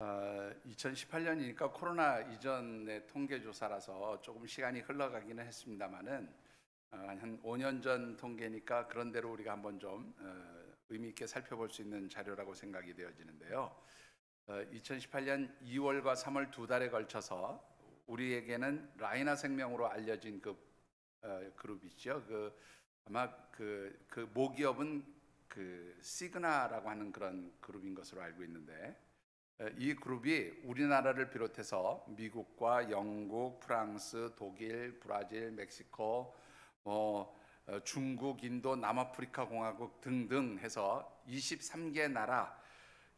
2018년이니까 코로나 이전의 통계 조사라서 조금 시간이 흘러가기는 했습니다만은 한 5년 전 통계니까 그런 대로 우리가 한번 좀 의미 있게 살펴볼 수 있는 자료라고 생각이 되어지는데요. 2018년 2월과 3월 두 달에 걸쳐서 우리에게는 라이나 생명으로 알려진 그 그룹이죠. 아마 그 모기업은 그 시그나라고 하는 그런 그룹인 것으로 알고 있는데, 이 그룹이 우리나라를 비롯해서 미국과 영국, 프랑스, 독일, 브라질, 멕시코, 중국, 인도, 남아프리카 공화국 등등 해서 23개 나라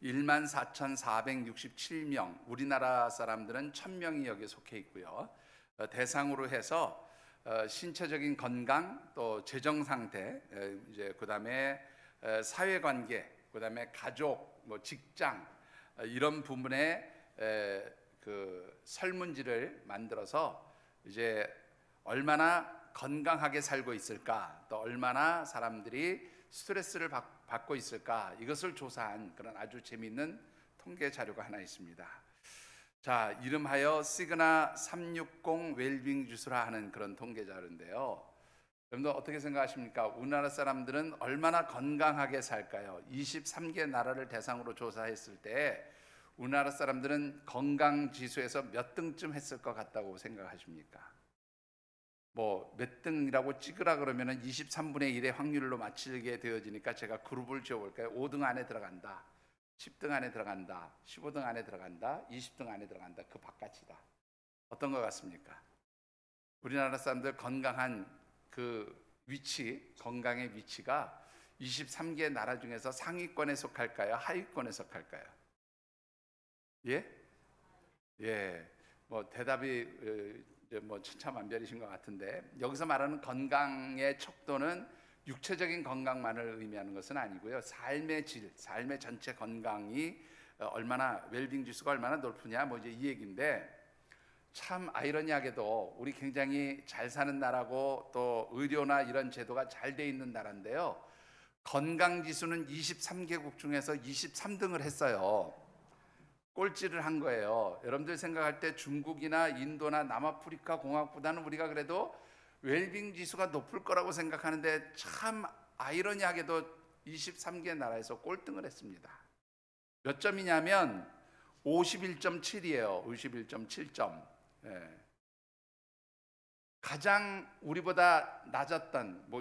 14,467명, 우리나라 사람들은 1,000명이 여기에 속해 있고요. 대상으로 해서 신체적인 건강, 또 재정 상태, 이제 그다음에 사회관계, 그다음에 가족, 직장 이런 부분에 그 설문지를 만들어서 이제 얼마나 건강하게 살고 있을까, 또 얼마나 사람들이 스트레스를 받고 있을까, 이것을 조사한 그런 아주 재미있는 통계 자료가 하나 있습니다. 자, 이름하여 시그나 360 웰빙 지수라 하는 그런 통계 자료인데요. 여러분들 어떻게 생각하십니까? 우리나라 사람들은 얼마나 건강하게 살까요? 23개 나라를 대상으로 조사했을 때 우리나라 사람들은 건강 지수에서 몇 등쯤 했을 것 같다고 생각하십니까? 몇 등이라고 찍으라 그러면은 23분의 1의 확률로 맞추게 되어지니까 제가 그룹을 지어볼까요? 5등 안에 들어간다, 10등 안에 들어간다, 15등 안에 들어간다, 20등 안에 들어간다, 그 바깥이다. 어떤 것 같습니까? 우리나라 사람들 건강한 그 위치, 건강의 위치가 23개 나라 중에서 상위권에 속할까요? 하위권에 속할까요? 예? 예. 대답이 천차만별이신 것 같은데, 여기서 말하는 건강의 척도는 육체적인 건강만을 의미하는 것은 아니고요. 삶의 질, 삶의 전체 건강이 얼마나 웰빙 지수가 얼마나 높으냐, 이제 이 얘기인데, 참 아이러니하게도 우리 굉장히 잘 사는 나라고 또 의료나 이런 제도가 잘 돼 있는 나라인데요. 건강 지수는 23개국 중에서 23등을 했어요. 꼴찌를 한 거예요. 여러분들 생각할 때 중국이나 인도나 남아프리카 공화국보다는 우리가 그래도 웰빙 지수가 높을 거라고 생각하는데, 참 아이러니하게도 23개 나라에서 꼴등을 했습니다. 몇 점이냐면 51.7이에요. 51.7점. 가장 우리보다 낮았던,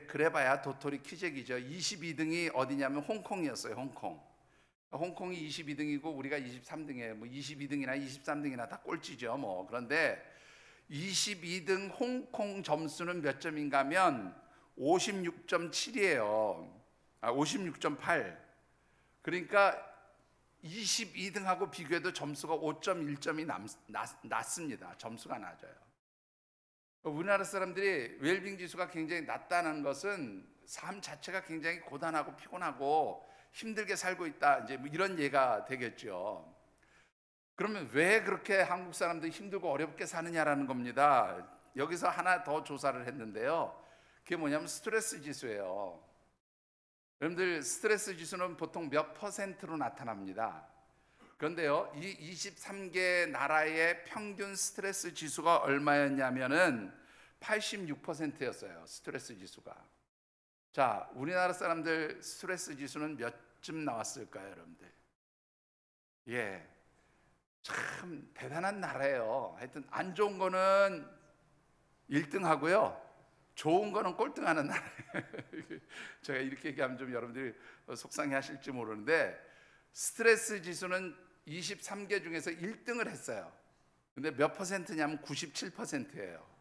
그래봐야 도토리 키재기죠. 22등이 어디냐면 홍콩이었어요. 홍콩이 22등이고 우리가 23등이에요. 22등이나 23등이나 다 꼴찌죠. 그런데 22등 홍콩 점수는 몇 점인가 하면 56.7이에요. 56.8. 그러니까 22등하고 비교해도 점수가 5.1점이 낮습니다. 점수가 낮아요. 우리나라 사람들이 웰빙 지수가 굉장히 낮다는 것은 삶 자체가 굉장히 고단하고 피곤하고 힘들게 살고 있다, 이제 이런 예가 되겠죠. 그러면 왜 그렇게 한국 사람들이 힘들고 어렵게 사느냐라는 겁니다. 여기서 하나 더 조사를 했는데요. 그게 뭐냐면 스트레스 지수예요. 여러분들 스트레스 지수는 보통 몇 %로 나타납니다. 그런데요, 이 23개 나라의 평균 스트레스 지수가 얼마였냐면은 86%였어요. 스트레스 지수가. 자, 우리나라 사람들 스트레스 지수는 몇쯤 나왔을까요, 여러분들? 예, 참 대단한 나라예요. 하여튼 안 좋은 거는 1등 하고요, 좋은 거는 꼴등하는 나라예요. 제가 이렇게 얘기하면 좀 여러분들이 속상해 하실지 모르는데, 스트레스 지수는 23개 중에서 1등을 했어요. 근데 몇 %냐면 97%예요.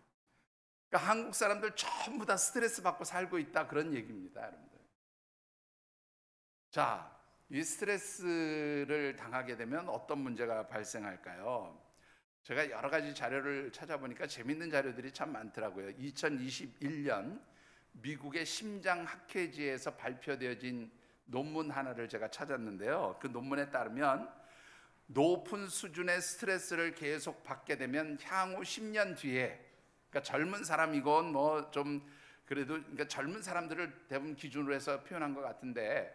그러니까 한국 사람들 전부 다 스트레스 받고 살고 있다, 그런 얘기입니다, 여러분들. 자, 이 스트레스를 당하게 되면 어떤 문제가 발생할까요? 제가 여러 가지 자료를 찾아보니까 재밌는 자료들이 참 많더라고요. 2021년 미국의 심장학회지에서 발표되어진 논문 하나를 제가 찾았는데요. 그 논문에 따르면 높은 수준의 스트레스를 계속 받게 되면 향후 10년 뒤에, 그러니까 젊은 사람이건 좀 그래도, 그러니까 젊은 사람들을 대부분 기준으로 해서 표현한 것 같은데,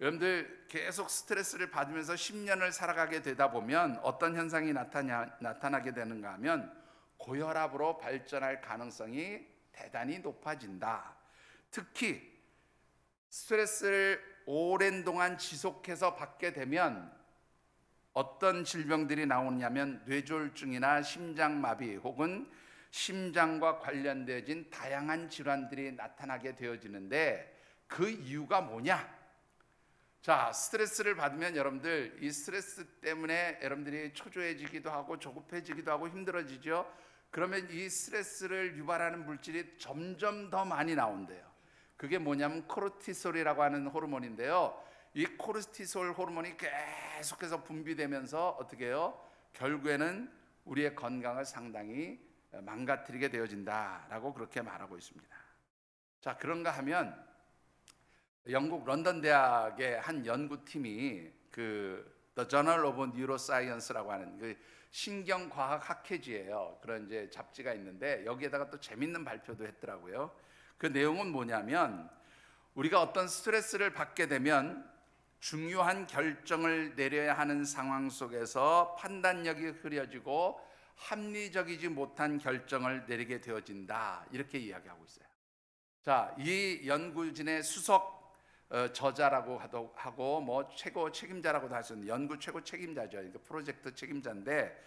여러분들 계속 스트레스를 받으면서 10년을 살아가게 되다 보면 어떤 현상이 나타나게 되는가 하면 고혈압으로 발전할 가능성이 대단히 높아진다. 특히 스트레스를 오랜 동안 지속해서 받게 되면 어떤 질병들이 나오냐면 뇌졸중이나 심장마비 혹은 심장과 관련되어진 다양한 질환들이 나타나게 되어지는데 그 이유가 뭐냐? 자, 스트레스를 받으면 여러분들 이 스트레스 때문에 여러분들이 초조해지기도 하고 조급해지기도 하고 힘들어지죠. 그러면 이 스트레스를 유발하는 물질이 점점 더 많이 나온대요. 그게 뭐냐면 코르티솔이라고 하는 호르몬인데요. 이 코르티솔 호르몬이 계속해서 분비되면서 어떻게 해요? 결국에는 우리의 건강을 상당히 망가뜨리게 되어진다라고 그렇게 말하고 있습니다. 자, 그런가 하면 영국 런던 대학의 한 연구팀이 그 The Journal of Neuroscience라고 하는 그 신경과학 학회지예요. 그런 이제 잡지가 있는데 여기에다가 또 재밌는 발표도 했더라고요. 그 내용은 뭐냐면 우리가 어떤 스트레스를 받게 되면 중요한 결정을 내려야 하는 상황 속에서 판단력이 흐려지고 합리적이지 못한 결정을 내리게 되어진다. 이렇게 이야기하고 있어요. 자, 이 연구진의 수석 저자라고 하고 뭐 최고 책임자라고도 할 수 있는 연구 최고 책임자죠. 그러니까 프로젝트 책임자인데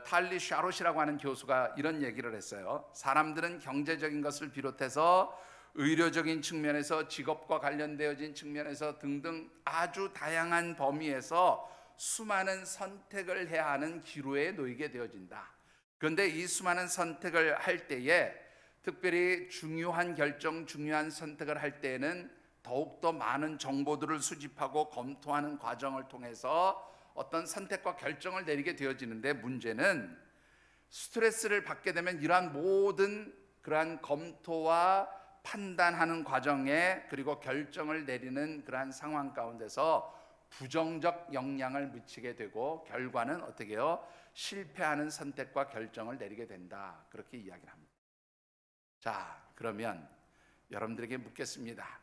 탈리 샤롯이라고 하는 교수가 이런 얘기를 했어요. 사람들은 경제적인 것을 비롯해서 의료적인 측면에서 직업과 관련되어진 측면에서 등등 아주 다양한 범위에서 수많은 선택을 해야 하는 기로에 놓이게 되어진다. 그런데 이 수많은 선택을 할 때에 특별히 중요한 결정, 중요한 선택을 할 때에는 더욱더 많은 정보들을 수집하고 검토하는 과정을 통해서 어떤 선택과 결정을 내리게 되어지는데 문제는 스트레스를 받게 되면 이러한 모든 그러한 검토와 판단하는 과정에 그리고 결정을 내리는 그러한 상황 가운데서 부정적 영향을 미치게 되고 결과는 어떻게 해요? 실패하는 선택과 결정을 내리게 된다. 그렇게 이야기를 합니다. 자, 그러면 여러분들에게 묻겠습니다.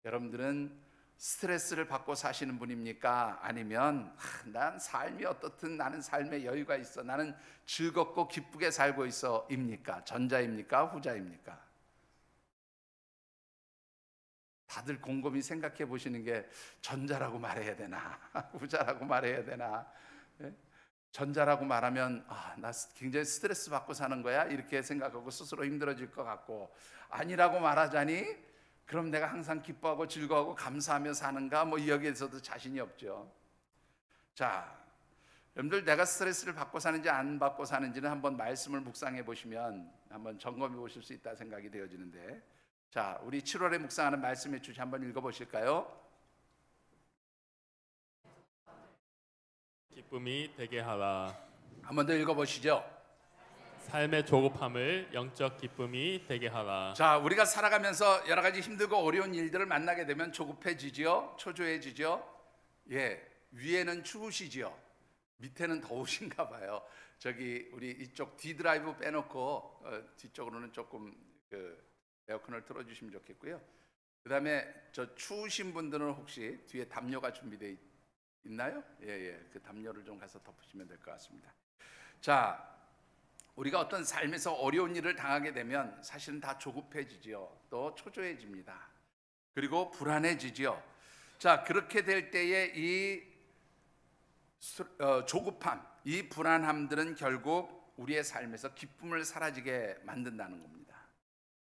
여러분들은 스트레스를 받고 사시는 분입니까? 아니면 난 삶이 어떻든 나는 삶에 여유가 있어, 나는 즐겁고 기쁘게 살고 있어 입니까? 전자입니까? 후자입니까? 다들 곰곰이 생각해 보시는 게 전자라고 말해야 되나 후자라고 말해야 되나. 전자라고 말하면 나 굉장히 스트레스 받고 사는 거야 이렇게 생각하고 스스로 힘들어질 것 같고, 아니라고 말하자니 그럼 내가 항상 기뻐하고 즐거워하고 감사하며 사는가? 뭐 여기에서도 자신이 없죠. 자, 여러분들 내가 스트레스를 받고 사는지 안 받고 사는지는 한번 말씀을 묵상해 보시면 한번 점검해 보실 수 있다 생각이 되어지는데, 자, 우리 7월에 묵상하는 말씀의 주제 한번 읽어보실까요? 기쁨이 되게 하라. 한번 더 읽어보시죠. 삶의 조급함을 영적 기쁨이 되게 하라. 자, 우리가 살아가면서 여러 가지 힘들고 어려운 일들을 만나게 되면 조급해지죠. 초조해지죠. 예, 위에는 추우시죠. 밑에는 더우신가 봐요. 저기 우리 이쪽 D 드라이브 빼놓고 뒤쪽으로는 조금 에어컨을 틀어주시면 좋겠고요. 그 다음에 저 추우신 분들은 혹시 뒤에 담요가 준비되어 있나요? 예, 그 담요를 좀 가서 덮으시면 될 것 같습니다. 자, 우리가 어떤 삶에서 어려운 일을 당하게 되면 사실은 다 조급해지지요. 또 초조해집니다. 그리고 불안해지지요. 자, 그렇게 될 때에 이 조급함, 이 불안함들은 결국 우리의 삶에서 기쁨을 사라지게 만든다는 겁니다.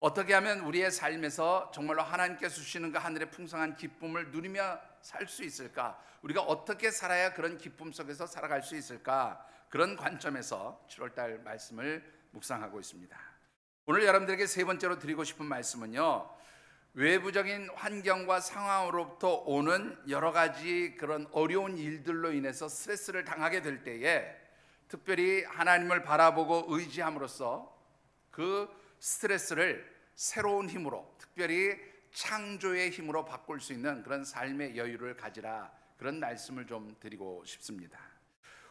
어떻게 하면 우리의 삶에서 정말로 하나님께서 주시는 그 하늘의 풍성한 기쁨을 누리며 살 수 있을까? 우리가 어떻게 살아야 그런 기쁨 속에서 살아갈 수 있을까? 그런 관점에서 7월달 말씀을 묵상하고 있습니다. 오늘 여러분들에게 세 번째로 드리고 싶은 말씀은요, 외부적인 환경과 상황으로부터 오는 여러 가지 그런 어려운 일들로 인해서 스트레스를 당하게 될 때에 특별히 하나님을 바라보고 의지함으로써 그 스트레스를 새로운 힘으로, 특별히 창조의 힘으로 바꿀 수 있는 그런 삶의 여유를 가지라, 그런 말씀을 좀 드리고 싶습니다.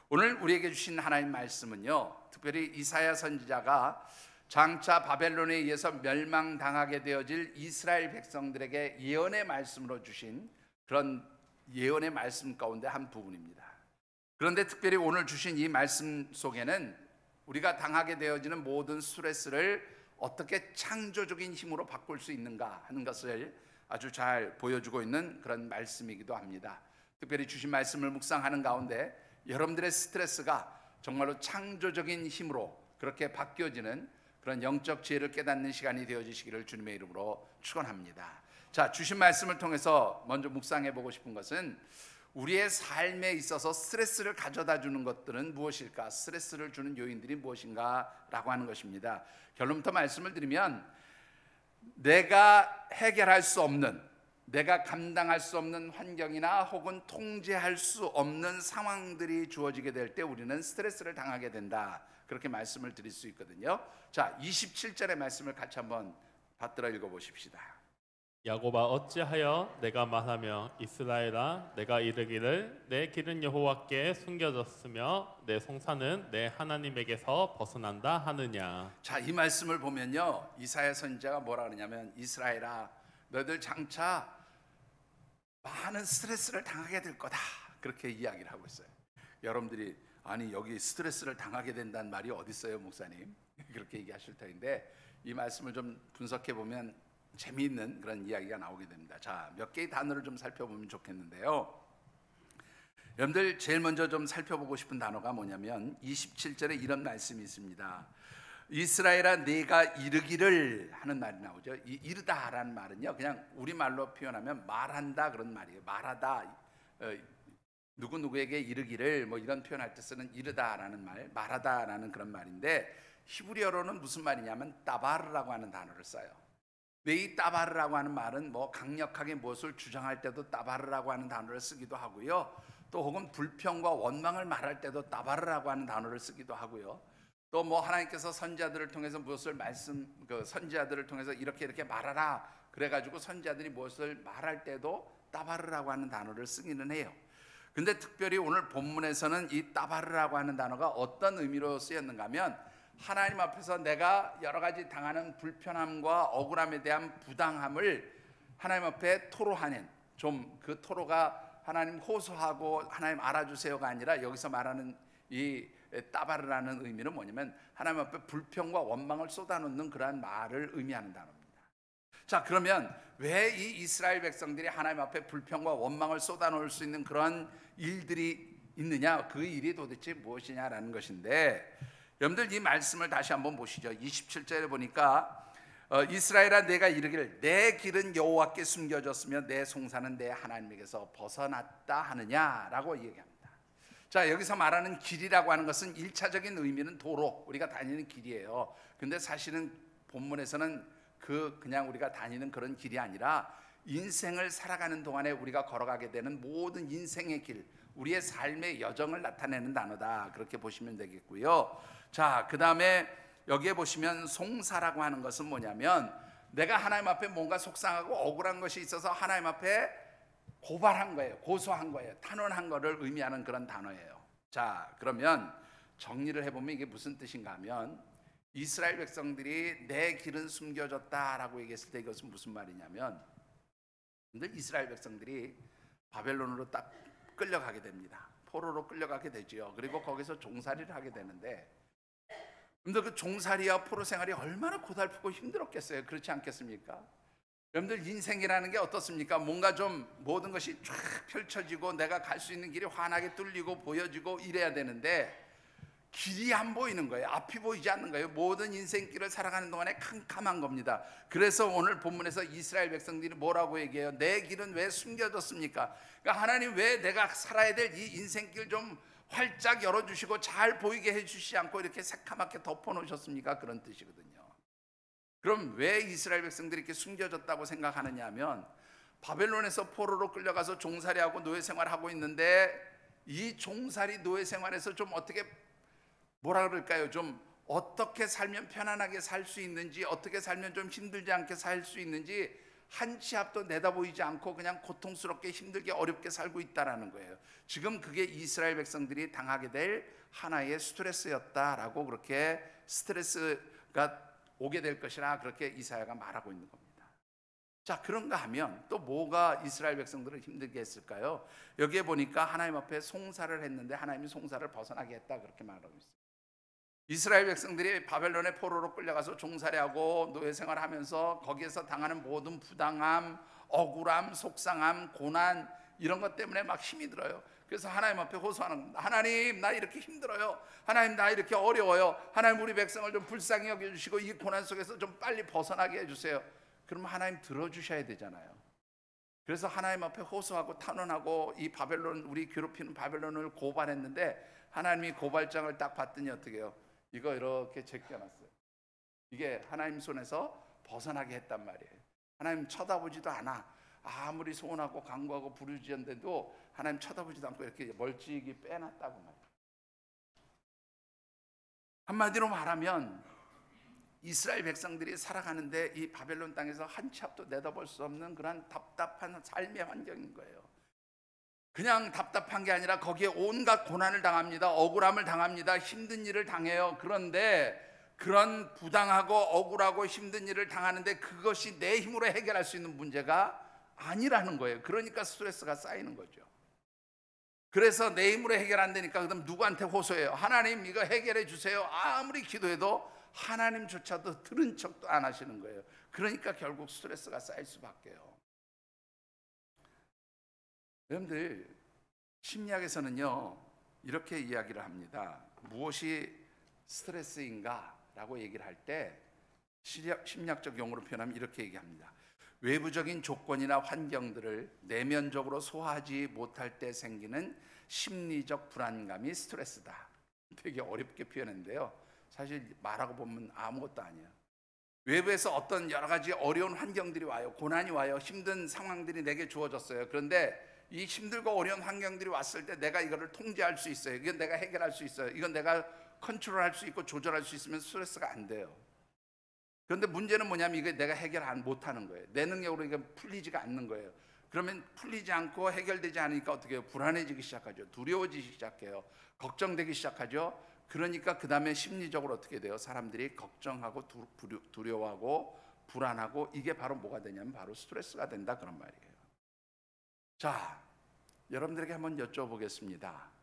오늘 우리에게 주신 하나님 말씀은요, 특별히 이사야 선지자가 장차 바벨론에 의해서 멸망당하게 되어질 이스라엘 백성들에게 예언의 말씀으로 주신 그런 예언의 말씀 가운데 한 부분입니다. 그런데 특별히 오늘 주신 이 말씀 속에는 우리가 당하게 되어지는 모든 스트레스를 어떻게 창조적인 힘으로 바꿀 수 있는가 하는 것을 아주 잘 보여주고 있는 그런 말씀이기도 합니다. 특별히 주신 말씀을 묵상하는 가운데 여러분들의 스트레스가 정말로 창조적인 힘으로 그렇게 바뀌어지는 그런 영적 지혜를 깨닫는 시간이 되어지시기를 주님의 이름으로 축원합니다. 자, 주신 말씀을 통해서 먼저 묵상해 보고 싶은 것은 우리의 삶에 있어서 스트레스를 가져다 주는 것들은 무엇일까? 스트레스를 주는 요인들이 무엇인가? 라고 하는 것입니다. 결론부터 말씀을 드리면 내가 해결할 수 없는, 내가 감당할 수 없는 환경이나 혹은 통제할 수 없는 상황들이 주어지게 될 때 우리는 스트레스를 당하게 된다. 그렇게 말씀을 드릴 수 있거든요. 자, 27절의 말씀을 같이 한번 받들어 읽어 보십시다. 야곱아 어찌하여 내가 말하며 이스라엘아 내가 이르기를 내 길은 여호와께 숨겨졌으며 내 송사는 내 하나님에게서 벗어난다 하느냐. 자, 이 말씀을 보면요, 이사야 선지자가 뭐라 그러냐면 이스라엘아 너희들 장차 많은 스트레스를 당하게 될 거다, 그렇게 이야기를 하고 있어요. 여러분들이 아니 여기 스트레스를 당하게 된다는 말이 어디 있어요 목사님? 그렇게 얘기하실 터인데 이 말씀을 좀 분석해 보면 재미있는 그런 이야기가 나오게 됩니다. 자, 몇 개의 단어를 좀 살펴보면 좋겠는데요. 여러분들 제일 먼저 좀 살펴보고 싶은 단어가 뭐냐면 27절에 이런 말씀이 있습니다. 이스라엘아 내가 이르기를 하는 말이 나오죠. 이 이르다라는 말은요 그냥 우리말로 표현하면 말한다 그런 말이에요. 말하다, 누구누구에게 이르기를 뭐 이런 표현할 때 쓰는 이르다라는 말, 말하다라는 그런 말인데 히브리어로는 무슨 말이냐면 따바르라고 하는 단어를 써요. 왜 이 따바르라고 하는 말은 뭐 강력하게 무엇을 주장할 때도 따바르라고 하는 단어를 쓰기도 하고요. 또 혹은 불평과 원망을 말할 때도 따바르라고 하는 단어를 쓰기도 하고요. 또 뭐 하나님께서 선지자들을 통해서 무엇을 선지자들을 통해서 이렇게 말하라 그래가지고 선지자들이 무엇을 말할 때도 따바르라고 하는 단어를 쓰기는 해요. 근데 특별히 오늘 본문에서는 이 따바르라고 하는 단어가 어떤 의미로 쓰였는가 하면 하나님 앞에서 내가 여러 가지 당하는 불편함과 억울함에 대한 부당함을 하나님 앞에 토로하는, 좀 그 토로가 하나님 호소하고 하나님 알아주세요가 아니라 여기서 말하는 이 따바르라는 의미는 뭐냐면 하나님 앞에 불평과 원망을 쏟아놓는 그러한 말을 의미하는 단어입니다. 자, 그러면 왜 이 이스라엘 백성들이 하나님 앞에 불평과 원망을 쏟아놓을 수 있는 그런 일들이 있느냐, 그 일이 도대체 무엇이냐라는 것인데, 여러분들 이 말씀을 다시 한번 보시죠. 27절에 보니까 이스라엘아 내가 이르기를 내 길은 여호와께 숨겨졌으며 내 송사는 내 하나님에게서 벗어났다 하느냐라고 얘기합니다. 자, 여기서 말하는 길이라고 하는 것은 1차적인 의미는 도로, 우리가 다니는 길이에요. 근데 사실은 본문에서는 그냥 우리가 다니는 그런 길이 아니라 인생을 살아가는 동안에 우리가 걸어가게 되는 모든 인생의 길, 우리의 삶의 여정을 나타내는 단어다, 그렇게 보시면 되겠고요. 자, 그 다음에 여기에 보시면 송사라고 하는 것은 뭐냐면 내가 하나님 앞에 뭔가 속상하고 억울한 것이 있어서 하나님 앞에 고발한 거예요, 고소한 거예요, 탄원한 거를 의미하는 그런 단어예요. 자, 그러면 정리를 해보면 이게 무슨 뜻인가 하면 이스라엘 백성들이 내 길은 숨겨졌다라고 얘기했을 때 이것은 무슨 말이냐면 이스라엘 백성들이 바벨론으로 딱 끌려가게 됩니다. 포로로 끌려가게 되죠. 그리고 거기서 종살이를 하게 되는데, 근데 그 종살이와 포로 생활이 얼마나 고달프고 힘들었겠어요. 그렇지 않겠습니까? 여러분들 인생이라는 게 어떻습니까? 뭔가 좀 모든 것이 쫙 펼쳐지고 내가 갈 수 있는 길이 환하게 뚫리고 보여지고 이래야 되는데 길이 안 보이는 거예요. 앞이 보이지 않는 거예요. 모든 인생길을 살아가는 동안에 캄캄한 겁니다. 그래서 오늘 본문에서 이스라엘 백성들이 뭐라고 얘기해요? 내 길은 왜 숨겨졌습니까? 그러니까 하나님 왜 내가 살아야 될 이 인생길 좀 활짝 열어주시고 잘 보이게 해주시지 않고 이렇게 새카맣게 덮어놓으셨습니까? 그런 뜻이거든요. 그럼 왜 이스라엘 백성들이 이렇게 숨겨졌다고 생각하느냐 하면 바벨론에서 포로로 끌려가서 종살이하고 노예 생활하고 있는데 이 종살이 노예 생활에서 좀 어떻게 뭐라 그럴까요? 좀 어떻게 살면 편안하게 살 수 있는지, 어떻게 살면 좀 힘들지 않게 살 수 있는지 한 치 앞도 내다보이지 않고 그냥 고통스럽게 힘들게 어렵게 살고 있다라는 거예요. 지금 그게 이스라엘 백성들이 당하게 될 하나의 스트레스였다라고, 그렇게 스트레스가 오게 될 것이라 그렇게 이사야가 말하고 있는 겁니다. 자, 그런가 하면 또 뭐가 이스라엘 백성들을 힘들게 했을까요? 여기에 보니까 하나님 앞에 송사를 했는데 하나님이 송사를 벗어나게 했다, 그렇게 말하고 있어요. 이스라엘 백성들이 바벨론의 포로로 끌려가서 종살이하고 노예 생활하면서 거기에서 당하는 모든 부당함, 억울함, 속상함, 고난, 이런 것 때문에 막 힘이 들어요. 그래서 하나님 앞에 호소하는 겁니다. 하나님, 나 이렇게 힘들어요. 하나님, 나 이렇게 어려워요. 하나님, 우리 백성을 좀 불쌍히 여겨주시고 이 고난 속에서 좀 빨리 벗어나게 해주세요. 그러면 하나님 들어주셔야 되잖아요. 그래서 하나님 앞에 호소하고 탄원하고 이 바벨론, 우리 괴롭히는 바벨론을 고발했는데 하나님이 고발장을 딱 봤더니 어떻게 해요? 이거 이렇게 제껴놨어요. 이게 하나님 손에서 벗어나게 했단 말이에요. 하나님 쳐다보지도 않아. 아무리 소원하고 간구하고 부르짖었는데도 하나님 쳐다보지도 않고 이렇게 멀찍이 빼놨다고 말이에요. 한마디로 말하면 이스라엘 백성들이 살아가는데 이 바벨론 땅에서 한 치 앞도 내다볼 수 없는 그런 답답한 삶의 환경인 거예요. 그냥 답답한 게 아니라 거기에 온갖 고난을 당합니다. 억울함을 당합니다. 힘든 일을 당해요. 그런데 그런 부당하고 억울하고 힘든 일을 당하는데 그것이 내 힘으로 해결할 수 있는 문제가 아니라는 거예요. 그러니까 스트레스가 쌓이는 거죠. 그래서 내 힘으로 해결 안 되니까 그다음 누구한테 호소해요? 하나님, 이거 해결해 주세요. 아무리 기도해도 하나님조차도 들은 척도 안 하시는 거예요. 그러니까 결국 스트레스가 쌓일 수밖에요. 여러분들, 심리학에서는요 이렇게 이야기를 합니다. 무엇이 스트레스인가 라고 얘기를 할 때 심리학적 용어로 표현하면 이렇게 얘기합니다. 외부적인 조건이나 환경들을 내면적으로 소화하지 못할 때 생기는 심리적 불안감이 스트레스다. 되게 어렵게 표현했는데요, 사실 말하고 보면 아무것도 아니에요. 외부에서 어떤 여러 가지 어려운 환경들이 와요. 고난이 와요. 힘든 상황들이 내게 주어졌어요. 그런데 이 힘들고 어려운 환경들이 왔을 때 내가 이거를 통제할 수 있어요. 이건 내가 해결할 수 있어요. 이건 내가 컨트롤할 수 있고 조절할 수 있으면 스트레스가 안 돼요. 그런데 문제는 뭐냐면 이게 내가 해결 못하는 거예요. 내 능력으로 이게 풀리지가 않는 거예요. 그러면 풀리지 않고 해결되지 않으니까 어떻게 해요? 불안해지기 시작하죠. 두려워지기 시작해요. 걱정되기 시작하죠. 그러니까 그 다음에 심리적으로 어떻게 돼요? 사람들이 걱정하고 두려워하고 불안하고, 이게 바로 뭐가 되냐면 바로 스트레스가 된다, 그런 말이에요. 자, 여러분들에게 한번 여쭤보겠습니다.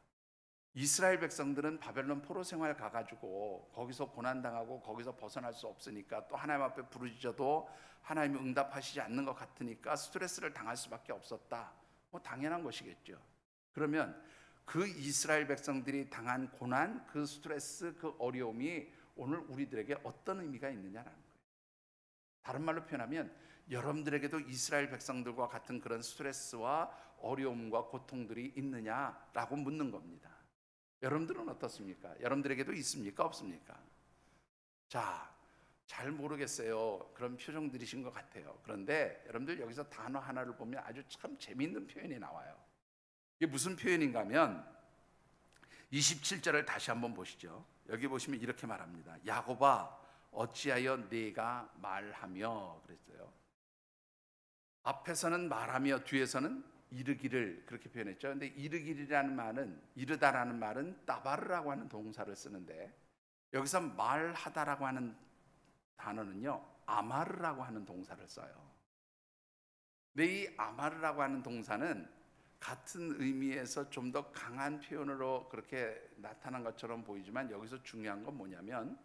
이스라엘 백성들은 바벨론 포로 생활 가가지고 거기서 고난당하고 거기서 벗어날 수 없으니까, 또 하나님 앞에 부르짖어도 하나님이 응답하시지 않는 것 같으니까 스트레스를 당할 수밖에 없었다. 뭐 당연한 것이겠죠. 그러면 그 이스라엘 백성들이 당한 고난, 그 스트레스, 그 어려움이 오늘 우리들에게 어떤 의미가 있느냐라는 거예요. 다른 말로 표현하면 여러분들에게도 이스라엘 백성들과 같은 그런 스트레스와 어려움과 고통들이 있느냐라고 묻는 겁니다. 여러분들은 어떻습니까? 여러분들에게도 있습니까? 없습니까? 자, 잘 모르겠어요. 그런 표정들이신 것 같아요. 그런데 여러분들 여기서 단어 하나를 보면 아주 참 재미있는 표현이 나와요. 이게 무슨 표현인가 하면 27절을 다시 한번 보시죠. 여기 보시면 이렇게 말합니다. 야곱아, 어찌하여 네가 말하며, 그랬어요. 앞에서는 말하며 뒤에서는 이르기를, 그렇게 표현했죠. 근데 이르기라는 말은, 이르다라는 말은 따바르라고 하는 동사를 쓰는데, 여기서 말하다라고 하는 단어는요 아마르라고 하는 동사를 써요. 근데 이 아마르라고 하는 동사는 같은 의미에서 좀 더 강한 표현으로 그렇게 나타난 것처럼 보이지만, 여기서 중요한 건 뭐냐면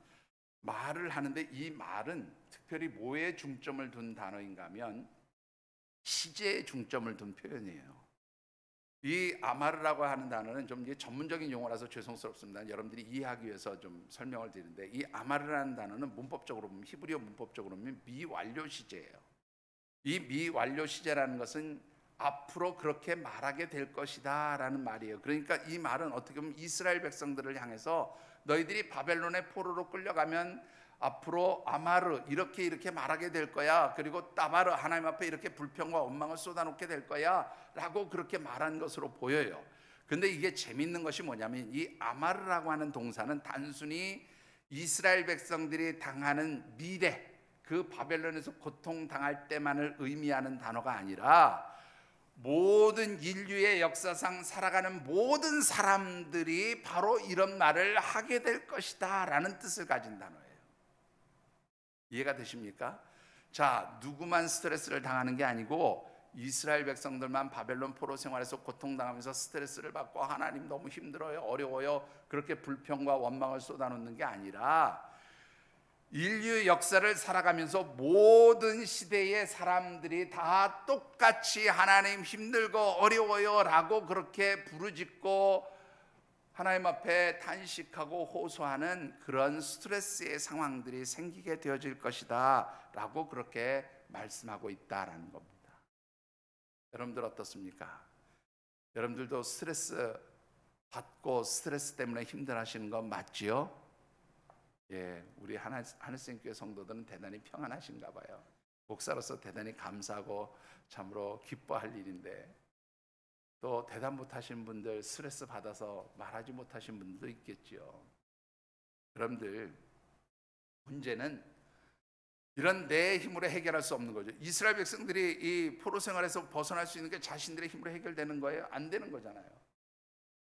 말을 하는데 이 말은 특별히 뭐에 중점을 둔 단어인가 하면 시제에 중점을 둔 표현이에요. 이 아마르라고 하는 단어는 좀 이게 전문적인 용어라서 죄송스럽습니다. 여러분들이 이해하기 위해서 좀 설명을 드리는데, 이 아마르라는 단어는 문법적으로 보면, 히브리어 문법적으로 보면 미완료 시제예요. 이 미완료 시제라는 것은 앞으로 그렇게 말하게 될 것이다 라는 말이에요. 그러니까 이 말은 어떻게 보면 이스라엘 백성들을 향해서 너희들이 바벨론의 포로로 끌려가면 앞으로 아마르 이렇게 말하게 될 거야, 그리고 따바르 하나님 앞에 이렇게 불평과 원망을 쏟아놓게 될 거야 라고 그렇게 말한 것으로 보여요. 근데 이게 재밌는 것이 뭐냐면, 이 아마르라고 하는 동사는 단순히 이스라엘 백성들이 당하는 미래, 그 바벨론에서 고통당할 때만을 의미하는 단어가 아니라 모든 인류의 역사상 살아가는 모든 사람들이 바로 이런 말을 하게 될 것이다 라는 뜻을 가진 단어예요. 이해가 되십니까? 자, 누구만 스트레스를 당하는 게 아니고 이스라엘 백성들만 바벨론 포로 생활에서 고통당하면서 스트레스를 받고 하나님 너무 힘들어요, 어려워요, 그렇게 불평과 원망을 쏟아놓는 게 아니라 인류 역사를 살아가면서 모든 시대의 사람들이 다 똑같이 하나님 힘들고 어려워요 라고 그렇게 부르짖고 하나님 앞에 탄식하고 호소하는 그런 스트레스의 상황들이 생기게 되어질 것이다 라고 그렇게 말씀하고 있다라는 겁니다. 여러분들 어떻습니까? 여러분들도 스트레스 받고 스트레스 때문에 힘들어하시는 건 맞지요? 예, 우리 하늘생교회 성도들은 대단히 평안하신가 봐요. 목사로서 대단히 감사하고 참으로 기뻐할 일인데, 또 대답 못하신 분들, 스트레스 받아서 말하지 못하신 분들도 있겠죠. 여러분들, 문제는 이런 내 힘으로 해결할 수 없는 거죠. 이스라엘 백성들이 이 포로 생활에서 벗어날 수 있는 게 자신들의 힘으로 해결되는 거예요? 안 되는 거잖아요.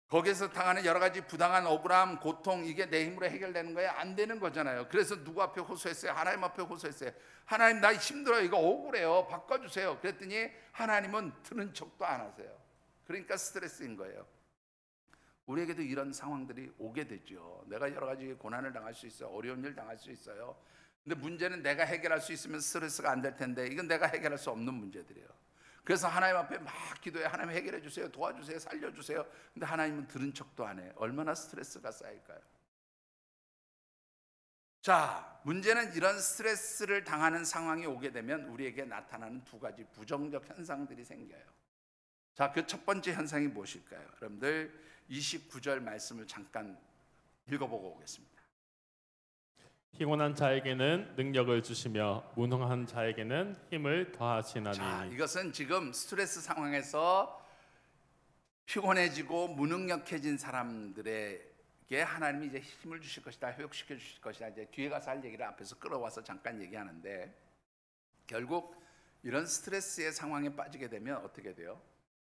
거기에서 당하는 여러 가지 부당한 억울함, 고통, 이게 내 힘으로 해결되는 거예요? 안 되는 거잖아요. 그래서 누구 앞에 호소했어요? 하나님 앞에 호소했어요. 하나님, 나 힘들어요, 이거 억울해요, 바꿔주세요. 그랬더니 하나님은 들은 척도 안 하세요. 그러니까 스트레스인 거예요. 우리에게도 이런 상황들이 오게 되죠. 내가 여러 가지 고난을 당할 수 있어요, 어려운 일 당할 수 있어요. 근데 문제는 내가 해결할 수 있으면 스트레스가 안 될 텐데, 이건 내가 해결할 수 없는 문제들이에요. 그래서 하나님 앞에 막 기도해. 하나님 해결해 주세요, 도와주세요, 살려주세요. 근데 하나님은 들은 척도 안 해. 얼마나 스트레스가 쌓일까요? 자, 문제는 이런 스트레스를 당하는 상황이 오게 되면 우리에게 나타나는 두 가지 부정적 현상들이 생겨요. 자, 그 첫 번째 현상이 무엇일까요? 여러분들 29절 말씀을 잠깐 읽어보고 오겠습니다. 피곤한 자에게는 능력을 주시며 무능한 자에게는 힘을 더하시나니. 자, 이것은 지금 스트레스 상황에서 피곤해지고 무능력해진 사람들에게 하나님이 이제 힘을 주실 것이다, 회복시켜 주실 것이다. 이제 뒤에 가서 할 얘기를 앞에서 끌어와서 잠깐 얘기하는데, 결국 이런 스트레스의 상황에 빠지게 되면 어떻게 돼요?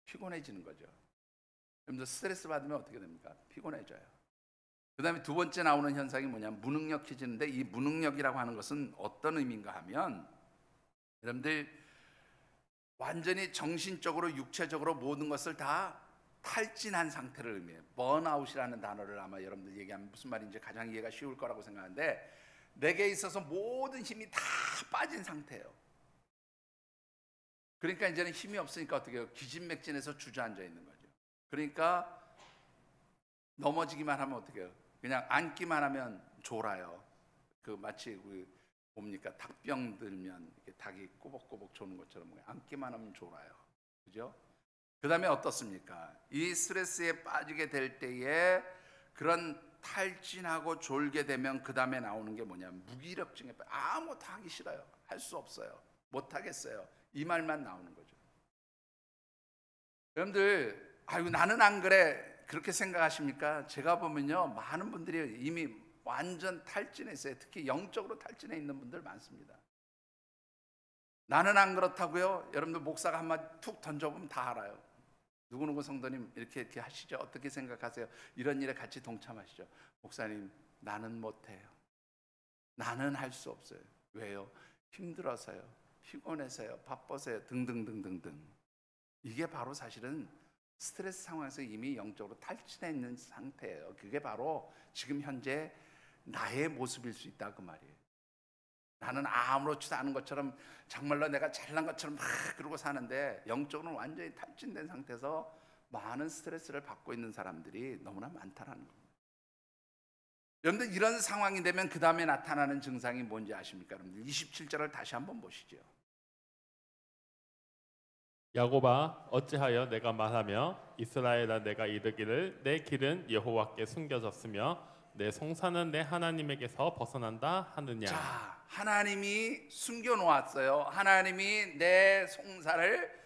피곤해지는 거죠. 여러분들 스트레스 받으면 어떻게 됩니까? 피곤해져요. 그 다음에 두 번째 나오는 현상이 뭐냐면 무능력해지는데, 이 무능력이라고 하는 것은 어떤 의미인가 하면, 여러분들 완전히 정신적으로 육체적으로 모든 것을 다 탈진한 상태를 의미해요. 번아웃이라는 단어를 아마 여러분들 얘기하면 무슨 말인지 가장 이해가 쉬울 거라고 생각하는데, 내게 있어서 모든 힘이 다 빠진 상태예요. 그러니까 이제는 힘이 없으니까 어떻게 해요? 기진맥진해서 주저앉아 있는 거죠. 그러니까 넘어지기만 하면 어떻게 해요? 그냥 앉기만 하면 졸아요. 그 마치 우리 뭡니까? 닭병 들면 이렇게 닭이 꼬복꼬복 조는 것처럼 앉기만 하면 졸아요. 그죠? 그 다음에 어떻습니까? 이 스트레스에 빠지게 될 때에 그런 탈진하고 졸게 되면 그 다음에 나오는 게 뭐냐면 무기력증에 아무것도 하기 싫어요. 할 수 없어요. 못 하겠어요. 이 말만 나오는 거죠. 여러분들, 아유 나는 안 그래, 그렇게 생각하십니까? 제가 보면요, 많은 분들이 이미 완전 탈진해 있어요. 특히 영적으로 탈진해 있는 분들 많습니다. 나는 안 그렇다고요? 여러분들 목사가 한마디 툭 던져보면 다 알아요. 누구누구 성도님 이렇게 하시죠? 어떻게 생각하세요? 이런 일에 같이 동참하시죠? 목사님, 나는 못해요. 나는 할 수 없어요. 왜요? 힘들어서요, 피곤해서요, 바빠서요, 등등등등등. 이게 바로 사실은 스트레스 상황에서 이미 영적으로 탈진해 있는 상태예요. 그게 바로 지금 현재 나의 모습일 수 있다, 그 말이에요. 나는 아무렇지도 않은 것처럼, 정말로 내가 잘난 것처럼 막 그러고 사는데 영적으로는 완전히 탈진된 상태에서 많은 스트레스를 받고 있는 사람들이 너무나 많다는 겁니다. 여러분들 이런 상황이 되면 그 다음에 나타나는 증상이 뭔지 아십니까? 여러분들 27절을 다시 한번 보시죠. 야곱아, 어찌하여 내가 말하며 이스라엘아 내가 이르기를 내 길은 여호와께 숨겨졌으며 내 송사는 내 하나님에게서 벗어난다 하느냐. 자, 하나님이 숨겨놓았어요. 하나님이 내 송사를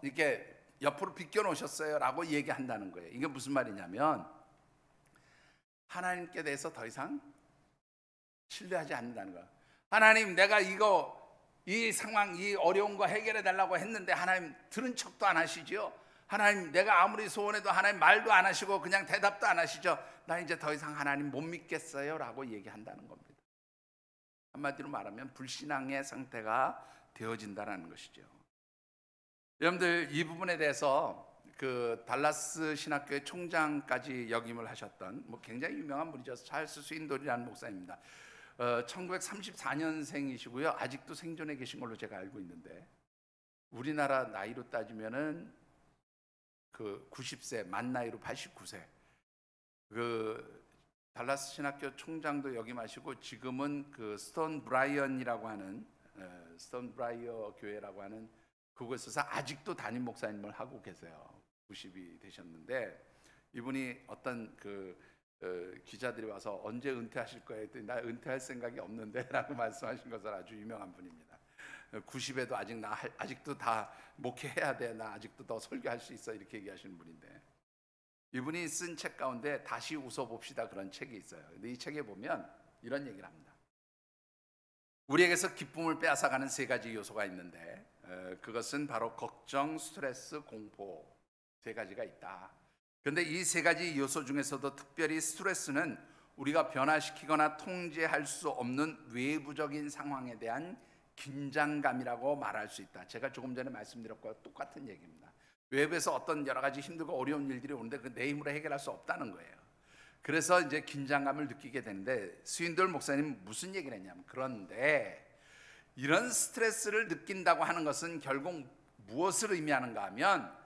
이렇게 옆으로 비껴놓으셨어요 라고 얘기한다는 거예요. 이게 무슨 말이냐면 하나님께 대해서 더 이상 신뢰하지 않는다는 거예요. 하나님, 내가 이 상황, 이 어려운 거 해결해 달라고 했는데 하나님 들은 척도 안 하시죠. 하나님, 내가 아무리 소원해도 하나님 말도 안 하시고 그냥 대답도 안 하시죠. 나 이제 더 이상 하나님 못 믿겠어요 라고 얘기한다는 겁니다. 한마디로 말하면 불신앙의 상태가 되어진다는 것이죠. 여러분들 이 부분에 대해서 그 달라스 신학교의 총장까지 역임을 하셨던 굉장히 유명한 분이죠. 찰스 스윈돌이라는 목사입니다. 1934년생이시고요. 아직도 생존해 계신 걸로 제가 알고 있는데 우리나라 나이로 따지면은 그 90세, 만 나이로 89세. 그 달라스 신학교 총장도 역임하시고 지금은 그 스톤 브라이언이라고 하는 스톤 브라이어 교회라고 하는 그곳에서 아직도 담임 목사님을 하고 계세요. 90이 되셨는데 이분이 어떤 기자들이 와서 언제 은퇴하실 거예요? 했더니 나 은퇴할 생각이 없는데라고 말씀하신 것은 아주 유명한 분입니다. 90에도 아직도 다 목회해야 돼. 나 아직도 더 설교할 수 있어. 이렇게 얘기하시는 분인데 이분이 쓴 책 가운데 다시 웃어봅시다 그런 책이 있어요. 근데 이 책에 보면 이런 얘기를 합니다. 우리에게서 기쁨을 빼앗아가는 세 가지 요소가 있는데 그것은 바로 걱정, 스트레스, 공포 세 가지가 있다. 그런데 이 세 가지 요소 중에서도 특별히 스트레스는 우리가 변화시키거나 통제할 수 없는 외부적인 상황에 대한 긴장감이라고 말할 수 있다. 제가 조금 전에 말씀드렸고 똑같은 얘기입니다. 외부에서 어떤 여러 가지 힘들고 어려운 일들이 오는데 그 내 힘으로 해결할 수 없다는 거예요. 그래서 이제 긴장감을 느끼게 되는데 스윈돌 목사님 무슨 얘기를 했냐면 그런데 이런 스트레스를 느낀다고 하는 것은 결국 무엇을 의미하는가 하면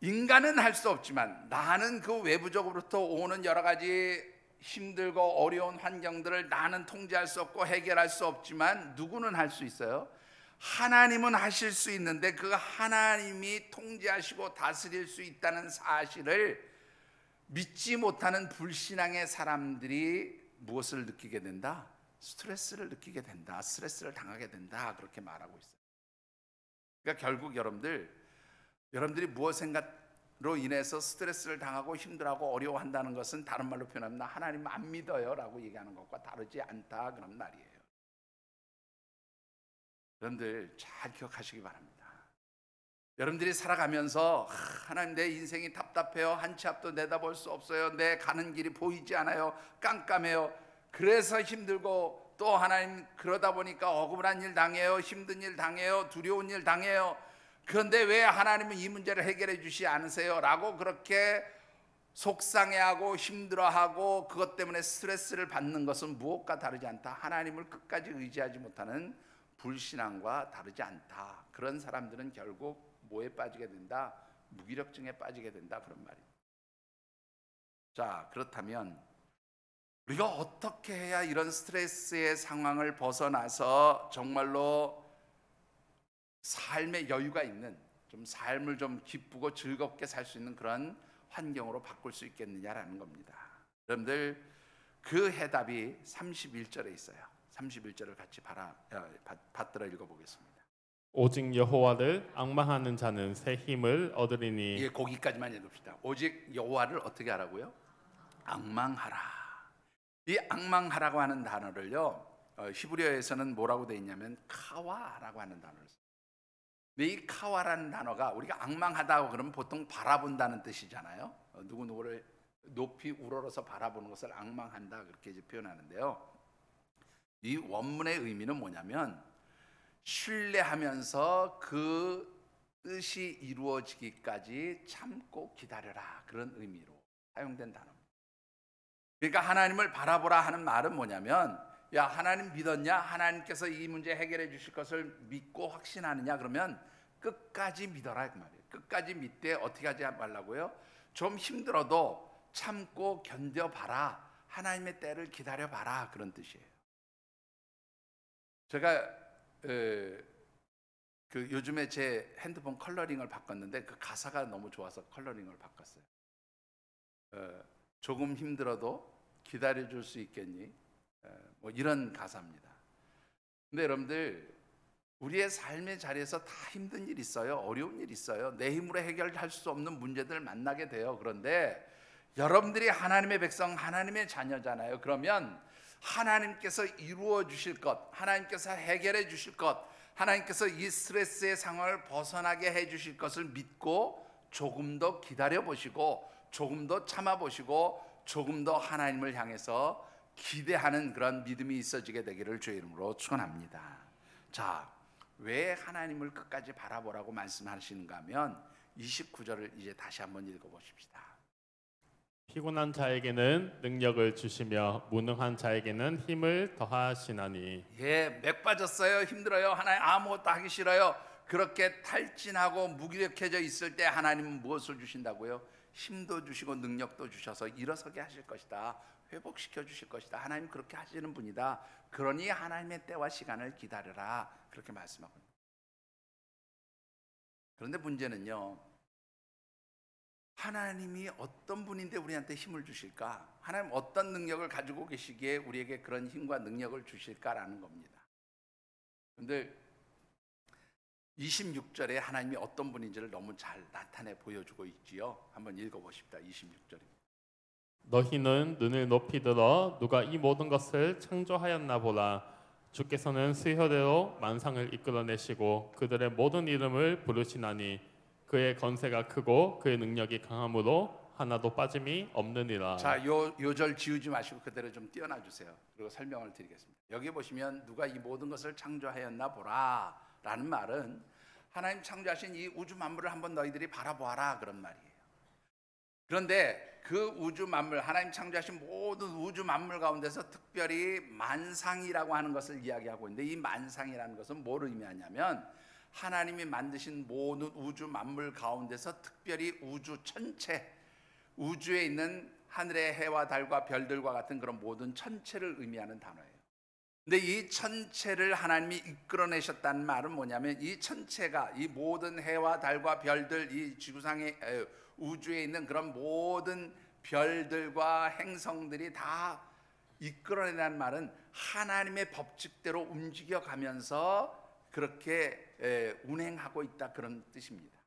인간은 할 수 없지만 나는 그 외부적으로부터 오는 여러 가지 힘들고 어려운 환경들을 나는 통제할 수 없고 해결할 수 없지만 누구는 할 수 있어요? 하나님은 하실 수 있는데 그 하나님이 통제하시고 다스릴 수 있다는 사실을 믿지 못하는 불신앙의 사람들이 무엇을 느끼게 된다? 스트레스를 느끼게 된다. 스트레스를 당하게 된다. 그렇게 말하고 있어요. 그러니까 결국 여러분들이 무엇인가로 인해서 스트레스를 당하고 힘들어하고 어려워한다는 것은 다른 말로 표현하면 하나님 안 믿어요 라고 얘기하는 것과 다르지 않다 그런 말이에요. 여러분들 잘 기억하시기 바랍니다. 여러분들이 살아가면서 하나님 내 인생이 답답해요. 한 치 앞도 내다볼 수 없어요. 내 가는 길이 보이지 않아요. 깜깜해요. 그래서 힘들고 또 하나님 그러다 보니까 억울한 일 당해요. 힘든 일 당해요. 두려운 일 당해요. 그런데 왜 하나님은 이 문제를 해결해 주시지 않으세요? 라고 그렇게 속상해하고 힘들어하고 그것 때문에 스트레스를 받는 것은 무엇과 다르지 않다. 하나님을 끝까지 의지하지 못하는 불신앙과 다르지 않다. 그런 사람들은 결국 뭐에 빠지게 된다? 무기력증에 빠지게 된다. 그런 말입니다. 자, 그렇다면 우리가 어떻게 해야 이런 스트레스의 상황을 벗어나서 정말로 삶의 여유가 있는 좀 삶을 좀 기쁘고 즐겁게 살 수 있는 그런 환경으로 바꿀 수 있겠느냐라는 겁니다. 여러분들 그 해답이 31절에 있어요. 31절을 같이 받들어 읽어보겠습니다. 오직 여호와를 앙망하는 자는 새 힘을 얻으리니. 예, 거기까지만 읽읍시다. 오직 여호와를 어떻게 하라고요? 앙망하라. 이 앙망하라고 하는 단어를요 히브리어에서는 뭐라고 되어 있냐면 카와라고 하는 단어를 써요. 근데 이 카와라는 단어가 우리가 앙망하다고 그러면 보통 바라본다는 뜻이잖아요. 누구누구를 높이 우러러서 바라보는 것을 앙망한다 그렇게 이제 표현하는데요. 이 원문의 의미는 뭐냐면 신뢰하면서 그 뜻이 이루어지기까지 참고 기다려라 그런 의미로 사용된 단어입니다. 그러니까 하나님을 바라보라 하는 말은 뭐냐면 야 하나님 믿었냐? 하나님께서 이 문제 해결해 주실 것을 믿고 확신하느냐? 그러면 끝까지 믿어라 그 말이에요. 끝까지 믿되 어떻게 하지 말라고요? 좀 힘들어도 참고 견뎌봐라. 하나님의 때를 기다려봐라 그런 뜻이에요. 제가 요즘에 제 핸드폰 컬러링을 바꿨는데 그 가사가 너무 좋아서 컬러링을 바꿨어요. 조금 힘들어도 기다려줄 수 있겠니? 뭐 이런 가사입니다. 근데 여러분들 우리의 삶의 자리에서 다 힘든 일 있어요. 어려운 일 있어요. 내 힘으로 해결할 수 없는 문제들을 만나게 돼요. 그런데 여러분들이 하나님의 백성, 하나님의 자녀잖아요. 그러면 하나님께서 이루어 주실 것, 하나님께서 해결해 주실 것, 하나님께서 이 스트레스의 상황을 벗어나게 해 주실 것을 믿고 조금 더 기다려 보시고 조금 더 참아 보시고 조금 더 하나님을 향해서 기대하는 그런 믿음이 있어지게 되기를 주의 이름으로 축원합니다. 자, 왜 하나님을 끝까지 바라보라고 말씀하시는가 하면 29절을 이제 다시 한번 읽어보십시다. 피곤한 자에게는 능력을 주시며 무능한 자에게는 힘을 더하시나니. 맥 빠졌어요, 힘들어요, 하나님 아무것도 하기 싫어요, 그렇게 탈진하고 무기력해져 있을 때 하나님은 무엇을 주신다고요? 힘도 주시고 능력도 주셔서 일어서게 하실 것이다, 회복시켜 주실 것이다. 하나님 그렇게 하시는 분이다. 그러니 하나님의 때와 시간을 기다려라, 그렇게 말씀하고 있습니다. 그런데 문제는요, 하나님이 어떤 분인데 우리한테 힘을 주실까? 하나님 어떤 능력을 가지고 계시기에 우리에게 그런 힘과 능력을 주실까라는 겁니다. 그런데 26절에 하나님이 어떤 분인지를 너무 잘 나타내 보여주고 있지요. 한번 읽어보십시다. 26절입니다. 너희는 눈을 높이 들어 누가 이 모든 것을 창조하였나 보라. 주께서는 수효대로 만상을 이끌어내시고 그들의 모든 이름을 부르시나니 그의 건세가 크고 그의 능력이 강함으로 하나도 빠짐이 없느니라. 자, 요 절 지우지 마시고 그대로 좀 띄어놔 주세요. 그리고 설명을 드리겠습니다. 여기 보시면 누가 이 모든 것을 창조하였나 보라 라는 말은 하나님 창조하신 이 우주 만물을 한번 너희들이 바라보아라, 그런 말이에요. 그런데 그 우주 만물, 하나님 창조하신 모든 우주 만물 가운데서 특별히 만상이라고 하는 것을 이야기하고 있는데, 이 만상이라는 것은 뭘 의미하냐면 하나님이 만드신 모든 우주 만물 가운데서 특별히 우주 전체, 우주에 있는 하늘의 해와 달과 별들과 같은 그런 모든 천체를 의미하는 단어예요. 근데 이 천체를 하나님이 이끌어내셨다는 말은 뭐냐면, 이 천체가, 이 모든 해와 달과 별들, 이 지구상의 우주에 있는 그런 모든 별들과 행성들이 다 이끌어내라는 말은 하나님의 법칙대로 움직여가면서 그렇게 운행하고 있다, 그런 뜻입니다.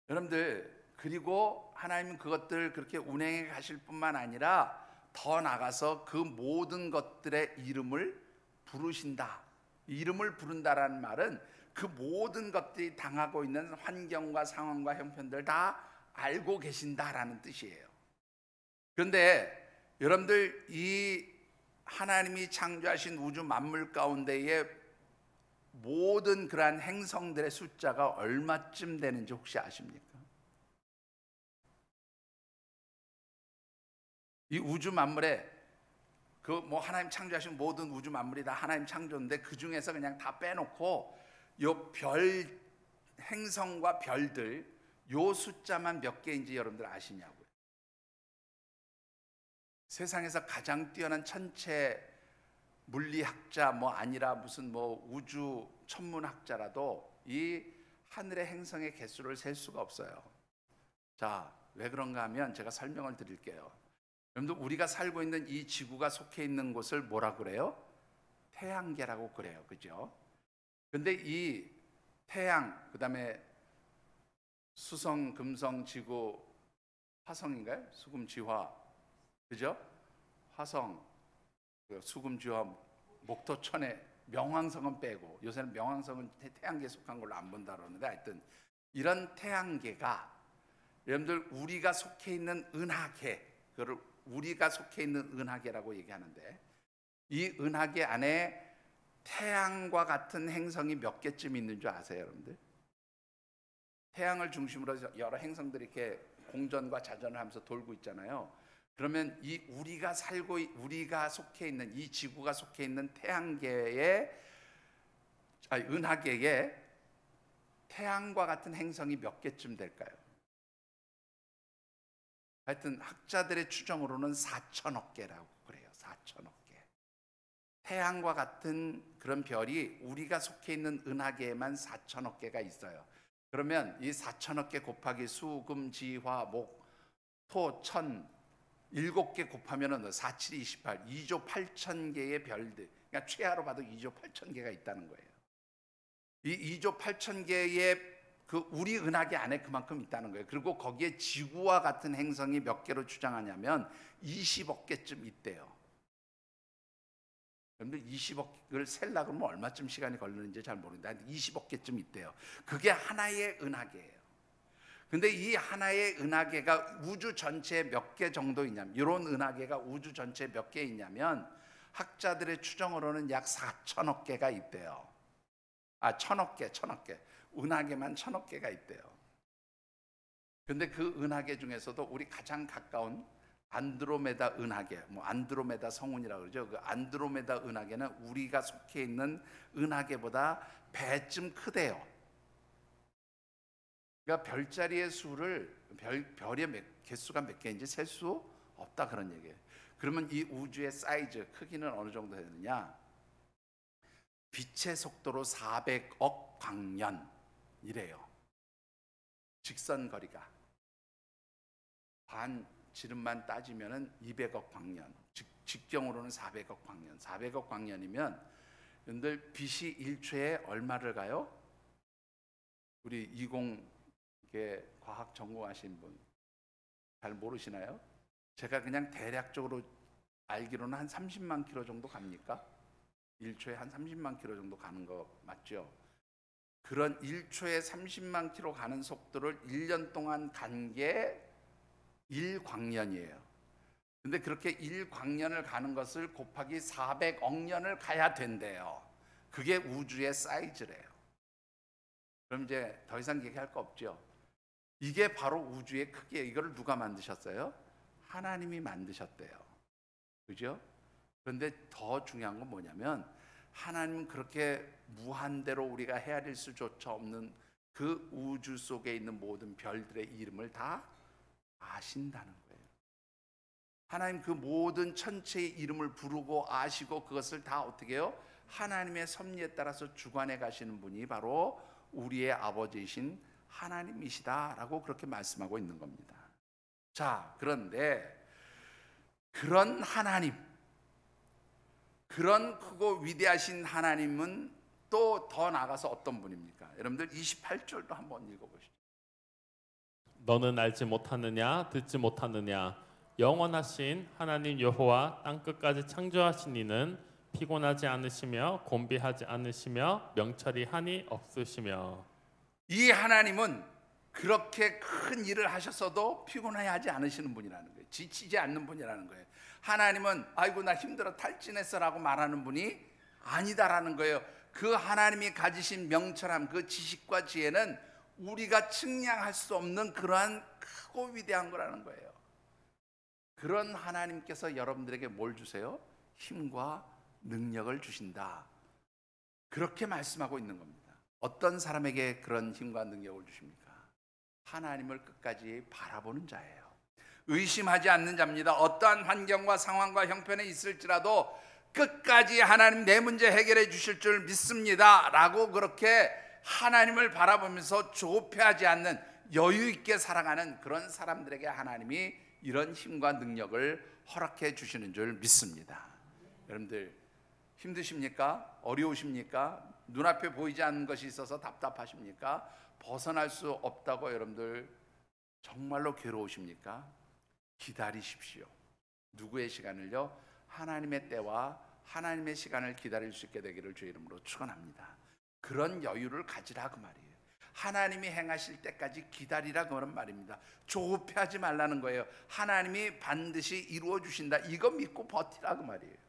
여러분들, 그리고 하나님은 그것들을 그렇게 운행해 가실 뿐만 아니라 더 나가서 그 모든 것들의 이름을 부르신다. 이름을 부른다라는 말은 그 모든 것들이 당하고 있는 환경과 상황과 형편들 다 알고 계신다라는 뜻이에요. 그런데 여러분들, 이 하나님이 창조하신 우주 만물 가운데에 모든 그러한 행성들의 숫자가 얼마쯤 되는지 혹시 아십니까? 이 우주 만물에 하나님 창조하신 모든 우주 만물이 다 하나님 창조인데 그 중에서 그냥 다 빼놓고 요 별, 행성과 별들, 요 숫자만 몇 개인지 여러분들 아시냐고요? 세상에서 가장 뛰어난 천체 물리학자 아니라 무슨 우주 천문학자라도 이 하늘의 행성의 개수를 셀 수가 없어요. 자, 왜 그런가 하면 제가 설명을 드릴게요. 여러분들, 우리가 살고 있는 이 지구가 속해 있는 곳을 뭐라 그래요? 태양계라고 그래요. 그죠? 근데 이 태양, 그 다음에 수성, 금성, 지구, 화성인가요? 수금, 지화, 그죠? 화성, 수금, 지화, 목토, 천해, 명왕성은 빼고, 요새는 명왕성은 태양계에 속한 걸로 안 본다 그러는데, 하여튼 이런 태양계가 여러분들 우리가 속해 있는 은하계, 그걸 우리가 속해 있는 은하계라고 얘기하는데, 이 은하계 안에 태양과 같은 행성이 몇 개쯤 있는 줄 아세요, 여러분들? 태양을 중심으로 해서 여러 행성들이 이렇게 공전과 자전을 하면서 돌고 있잖아요. 그러면 이 우리가 속해 있는 이 지구가 속해 있는 은하계에 태양과 같은 행성이 몇 개쯤 될까요? 하여튼 학자들의 추정으로는 4천억 개라고 그래요. 4천억 개. 태양과 같은 그런 별이 우리가 속해 있는 은하계에만 4천억 개가 있어요. 그러면 이 4천억 개 곱하기 수, 금, 지, 화, 목, 토, 천 7개 곱하면은 4, 7, 28, 2조 8천 개의 별들, 그러니까 최하로 봐도 2조 8천 개가 있다는 거예요. 이 2조 8천 개의 그 우리 은하계 안에 그만큼 있다는 거예요. 그리고 거기에 지구와 같은 행성이 몇 개로 추정하냐면 20억 개쯤 있대요. 여러분들 20억을 셀라 그러면 얼마쯤 시간이 걸리는지 잘 모르는데 20억 개쯤 있대요. 그게 하나의 은하계예요. 근데 이 하나의 은하계가 우주 전체에 몇 개 정도 있냐면, 이런 은하계가 우주 전체에 몇 개 있냐면 학자들의 추정으로는 약 4천억 개가 있대요. 1,000억 개. 은하계만 1,000억 개가 있대요. 근데 그 은하계 중에서도 우리 가장 가까운 안드로메다 은하계, 안드로메다 성운이라고 그러죠. 그 안드로메다 은하계는 우리가 속해 있는 은하계보다 배쯤 크대요. 그러니까 별자리의 수를 별의 개수가 몇 개인지 셀 수 없다, 그런 얘기예요. 그러면 이 우주의 사이즈, 크기는 어느 정도 되느냐? 빛의 속도로 400억 광년이래요. 직선 거리가 반 지름만 따지면은 200억 광년, 직경으로는 400억 광년. 400억 광년이면 여러분들 빛이 1초에 얼마를 가요? 우리 20개 과학 전공하신 분 잘 모르시나요? 제가 그냥 대략적으로 알기로는 한 30만 킬로 정도 갑니까? 1초에 한 30만 킬로 정도 가는 거 맞죠? 그런 1초에 30만 킬로 가는 속도를 1년 동안 간 게 1광년이에요. 근데 그렇게 1광년을 가는 것을 곱하기 400억 년을 가야 된대요. 그게 우주의 사이즈래요. 그럼 이제 더 이상 얘기할 거 없죠. 이게 바로 우주의 크기예요. 이걸 누가 만드셨어요? 하나님이 만드셨대요. 그죠? 그런데 더 중요한 건 뭐냐면, 하나님은 그렇게 무한대로 우리가 헤아릴 수조차 없는 그 우주 속에 있는 모든 별들의 이름을 다 아신다는 거예요. 하나님 그 모든 천체의 이름을 부르고 아시고 그것을 다 어떻게 해요? 하나님의 섭리에 따라서 주관해 가시는 분이 바로 우리의 아버지이신 하나님이시다라고 그렇게 말씀하고 있는 겁니다. 자, 그런데 그런 하나님, 그런 크고 위대하신 하나님은 또 더 나아가서 어떤 분입니까? 여러분들 28절도 한번 읽어보시죠. 너는 알지 못하느냐 듣지 못하느냐 영원하신 하나님 여호와 땅끝까지 창조하신 이는 피곤하지 않으시며 곤비하지 않으시며 명철이 한이 없으시며. 이 하나님은 그렇게 큰 일을 하셨어도 피곤해하지 않으시는 분이라는 거예요. 지치지 않는 분이라는 거예요. 하나님은 아이고 나 힘들어 탈진했어라고 말하는 분이 아니다라는 거예요. 그 하나님이 가지신 명철함, 그 지식과 지혜는 우리가 측량할 수 없는 그러한 크고 위대한 거라는 거예요. 그런 하나님께서 여러분들에게 뭘 주세요? 힘과 능력을 주신다. 그렇게 말씀하고 있는 겁니다. 어떤 사람에게 그런 힘과 능력을 주십니까? 하나님을 끝까지 바라보는 자예요. 의심하지 않는 자입니다. 어떠한 환경과 상황과 형편에 있을지라도 끝까지 하나님 내 문제 해결해 주실 줄 믿습니다 라고 그렇게 하나님을 바라보면서 조급해하지 않는 여유 있게 살아가는 그런 사람들에게 하나님이 이런 힘과 능력을 허락해 주시는 줄 믿습니다. 여러분들 힘드십니까? 어려우십니까? 눈앞에 보이지 않는 것이 있어서 답답하십니까? 벗어날 수 없다고 여러분들 정말로 괴로우십니까? 기다리십시오. 누구의 시간을요? 하나님의 때와 하나님의 시간을 기다릴 수 있게 되기를 주의 이름으로 축원합니다. 그런 여유를 가지라 그 말이에요. 하나님이 행하실 때까지 기다리라 그런 말입니다. 조급해하지 말라는 거예요. 하나님이 반드시 이루어 주신다. 이거 믿고 버티라 그 말이에요.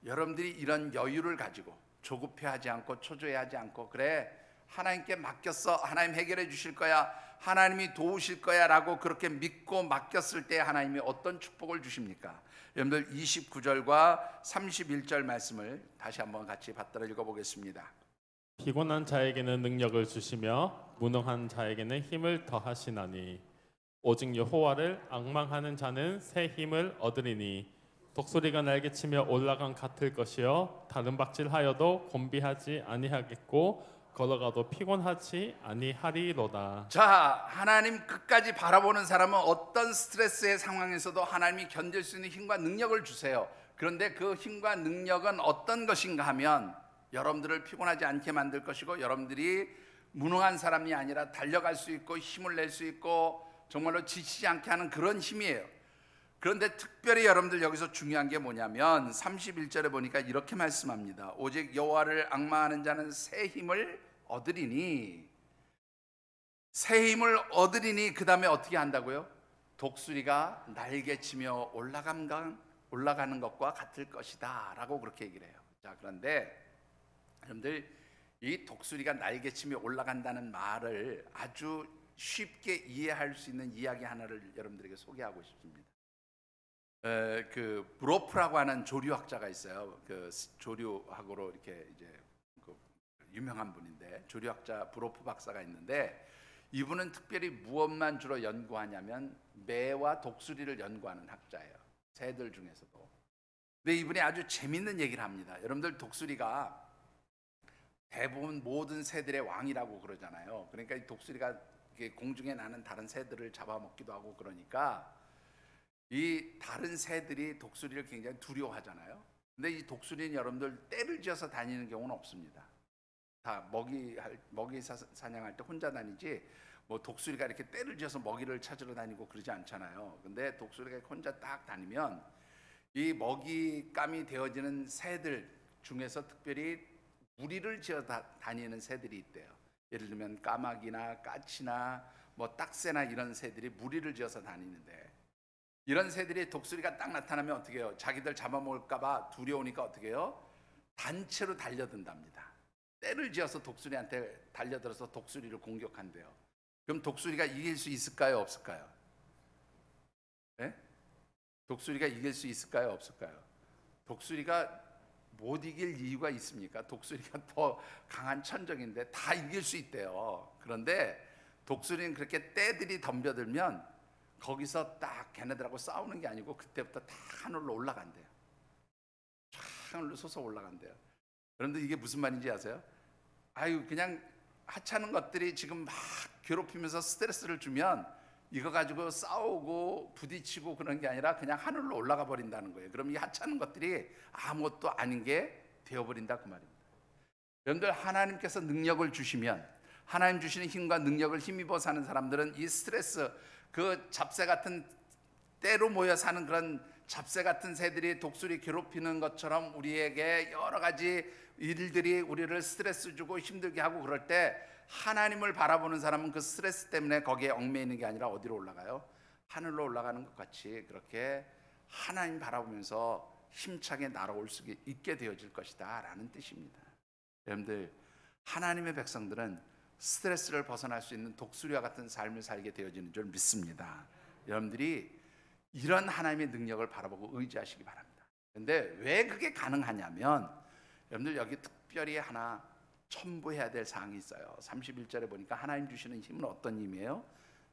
여러분들이 이런 여유를 가지고 조급해하지 않고 초조해하지 않고 그래 하나님께 맡겼어. 하나님 해결해 주실 거야. 하나님이 도우실 거야 라고 그렇게 믿고 맡겼을 때 하나님이 어떤 축복을 주십니까? 여러분들 29절과 31절 말씀을 다시 한번 같이 받들어 읽어보겠습니다. 피곤한 자에게는 능력을 주시며 무능한 자에게는 힘을 더하시나니 오직 여호와를 앙망하는 자는 새 힘을 얻으리니 독수리가 날개치며 올라간 같을 것이요 다른 박질하여도 곤비하지 아니하겠고 걸어가도 피곤하지 아니하리로다. 자, 하나님 끝까지 바라보는 사람은 어떤 스트레스의 상황에서도 하나님이 견딜 수 있는 힘과 능력을 주세요. 그런데 그 힘과 능력은 어떤 것인가 하면 여러분들을 피곤하지 않게 만들 것이고 여러분들이 무능한 사람이 아니라 달려갈 수 있고 힘을 낼 수 있고 정말로 지치지 않게 하는 그런 힘이에요. 그런데 특별히 여러분들 여기서 중요한 게 뭐냐면 31절에 보니까 이렇게 말씀합니다. 오직 여호와를 앙망하는 자는 새 힘을 얻으리니, 새 힘을 얻으리니 그 다음에 어떻게 한다고요? 독수리가 날개치며 올라가는 것과 같을 것이다 라고 그렇게 얘기를 해요. 자, 그런데 여러분들, 이 독수리가 날개치며 올라간다는 말을 아주 쉽게 이해할 수 있는 이야기 하나를 여러분들에게 소개하고 싶습니다. 그 브로프라고 하는 조류학자가 있어요. 그 조류학으로 이렇게 이제 그 유명한 분인데, 조류학자 브로프 박사가 있는데, 이분은 특별히 무엇만 주로 연구하냐면 매와 독수리를 연구하는 학자예요. 새들 중에서도. 근데 이분이 아주 재밌는 얘기를 합니다. 여러분들, 독수리가 대부분 모든 새들의 왕이라고 그러잖아요. 그러니까 이 독수리가 공중에 나는 다른 새들을 잡아먹기도 하고, 그러니까 이 다른 새들이 독수리를 굉장히 두려워하잖아요. 근데 이 독수리는 여러분들 떼를 지어서 다니는 경우는 없습니다. 다 먹이 사냥할 때 혼자 다니지, 뭐 독수리가 이렇게 떼를 지어서 먹이를 찾으러 다니고 그러지 않잖아요. 근데 독수리가 혼자 딱 다니면 이 먹이감이 되어지는 새들 중에서 특별히 무리를 지어 다니는 새들이 있대요. 예를 들면 까마귀나 까치나 뭐 딱새나 이런 새들이 무리를 지어서 다니는데, 이런 새들이 독수리가 딱 나타나면 어떻게 해요? 자기들 잡아먹을까 봐 두려우니까 어떻게 해요? 단체로 달려든답니다. 떼를 지어서 독수리한테 달려들어서 독수리를 공격한대요. 그럼 독수리가 이길 수 있을까요? 없을까요? 네? 독수리가 이길 수 있을까요? 없을까요? 독수리가 못 이길 이유가 있습니까? 독수리가 더 강한 천적인데 다 이길 수 있대요. 그런데 독수리는 그렇게 떼들이 덤벼들면 거기서 딱 걔네들하고 싸우는 게 아니고 그때부터 다 하늘로 올라간대요. 하늘로 솟아 올라간대요. 그런데 이게 무슨 말인지 아세요? 아유, 그냥 하찮은 것들이 지금 막 괴롭히면서 스트레스를 주면 이거 가지고 싸우고 부딪히고 그런 게 아니라 그냥 하늘로 올라가 버린다는 거예요. 그럼 이 하찮은 것들이 아무것도 아닌 게 되어버린다, 그 말입니다. 여러분들, 하나님께서 능력을 주시면, 하나님 주시는 힘과 능력을 힘입어 사는 사람들은 이 스트레스, 그 잡새 같은, 때로 모여 사는 그런 잡새 같은 새들이 독수리 괴롭히는 것처럼 우리에게 여러 가지 일들이 우리를 스트레스 주고 힘들게 하고 그럴 때, 하나님을 바라보는 사람은 그 스트레스 때문에 거기에 얽매이는 게 아니라 어디로 올라가요? 하늘로 올라가는 것 같이 그렇게 하나님 바라보면서 힘차게 날아올 수 있게 되어질 것이다 라는 뜻입니다. 여러분들, 하나님의 백성들은 스트레스를 벗어날 수 있는 독수리와 같은 삶을 살게 되어지는 줄 믿습니다. 여러분들이 이런 하나님의 능력을 바라보고 의지하시기 바랍니다. 그런데 왜 그게 가능하냐면, 여러분들 여기 특별히 하나 첨부해야 될 사항이 있어요. 31절에 보니까 하나님 주시는 힘은 어떤 힘이에요?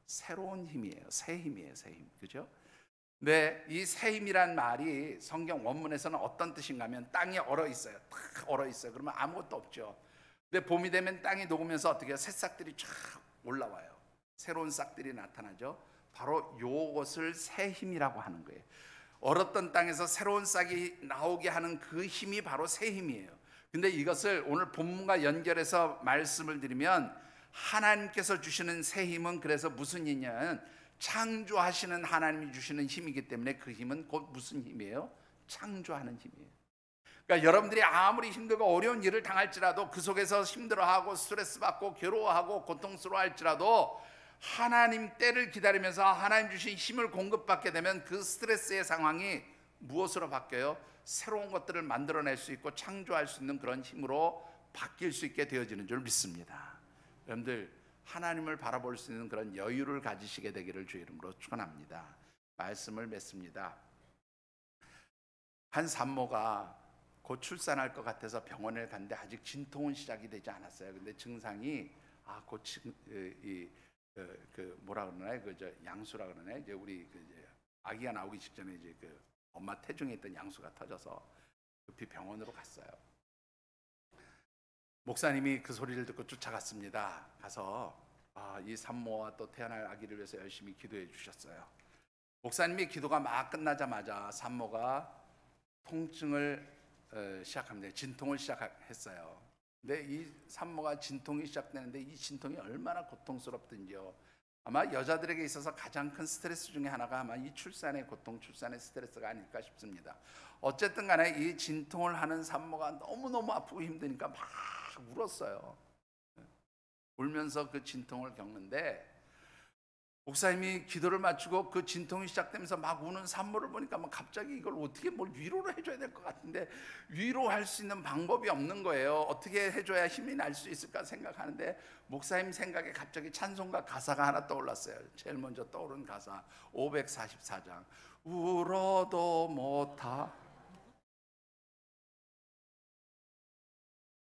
새로운 힘이에요. 새 힘이에요. 새 힘. 그죠? 네, 이 새 힘이란 말이 성경 원문에서는 어떤 뜻인가 하면 땅이 얼어 있어요. 탁 얼어 있어요. 그러면 아무것도 없죠. 근데 봄이 되면 땅이 녹으면서 어떻게 해요? 새싹들이 쫙 올라와요. 새로운 싹들이 나타나죠. 바로 요것을 새 힘이라고 하는 거예요. 얼었던 땅에서 새로운 싹이 나오게 하는 그 힘이 바로 새 힘이에요. 근데 이것을 오늘 본문과 연결해서 말씀을 드리면, 하나님께서 주시는 새 힘은 그래서 무슨 힘이냐면 창조하시는 하나님이 주시는 힘이기 때문에 그 힘은 곧 무슨 힘이에요? 창조하는 힘이에요. 그러니까 여러분들이 아무리 힘들고 어려운 일을 당할지라도, 그 속에서 힘들어하고 스트레스 받고 괴로워하고 고통스러워할지라도 하나님 때를 기다리면서 하나님 주신 힘을 공급받게 되면 그 스트레스의 상황이 무엇으로 바뀌어요? 새로운 것들을 만들어낼 수 있고 창조할 수 있는 그런 힘으로 바뀔 수 있게 되어지는 줄 믿습니다. 여러분들, 하나님을 바라볼 수 있는 그런 여유를 가지시게 되기를 주의 이름으로 축원합니다. 말씀을 맺습니다. 한 산모가 곧 출산할 것 같아서 병원에 갔는데 아직 진통은 시작이 되지 않았어요. 근데 증상이 곧 뭐라 그러나요? 양수라 그러나요? 이제 우리 아기가 나오기 직전에 이제 엄마 태중에 있던 양수가 터져서 급히 병원으로 갔어요. 목사님이 그 소리를 듣고 쫓아갔습니다. 가서 이 산모와 또 태어날 아기를 위해서 열심히 기도해 주셨어요. 목사님이 기도가 막 끝나자마자 산모가 통증을 시작합니다. 진통을 시작했어요. 근데 이 산모가 진통이 시작되는데 이 진통이 얼마나 고통스럽든지요. 아마 여자들에게 있어서 가장 큰 스트레스 중에 하나가 아마 이 출산의 고통, 출산의 스트레스가 아닐까 싶습니다. 어쨌든 간에 이 진통을 하는 산모가 너무너무 아프고 힘드니까 막 울었어요. 울면서 그 진통을 겪는데, 목사님이 기도를 마치고 그 진통이 시작되면서 막 우는 산모를 보니까 막 갑자기 이걸 어떻게 뭘 위로를 해줘야 될 것 같은데 위로할 수 있는 방법이 없는 거예요. 어떻게 해줘야 힘이 날 수 있을까 생각하는데, 목사님 생각에 갑자기 찬송가 가사가 하나 떠올랐어요. 제일 먼저 떠오른 가사 544장 울어도 못하.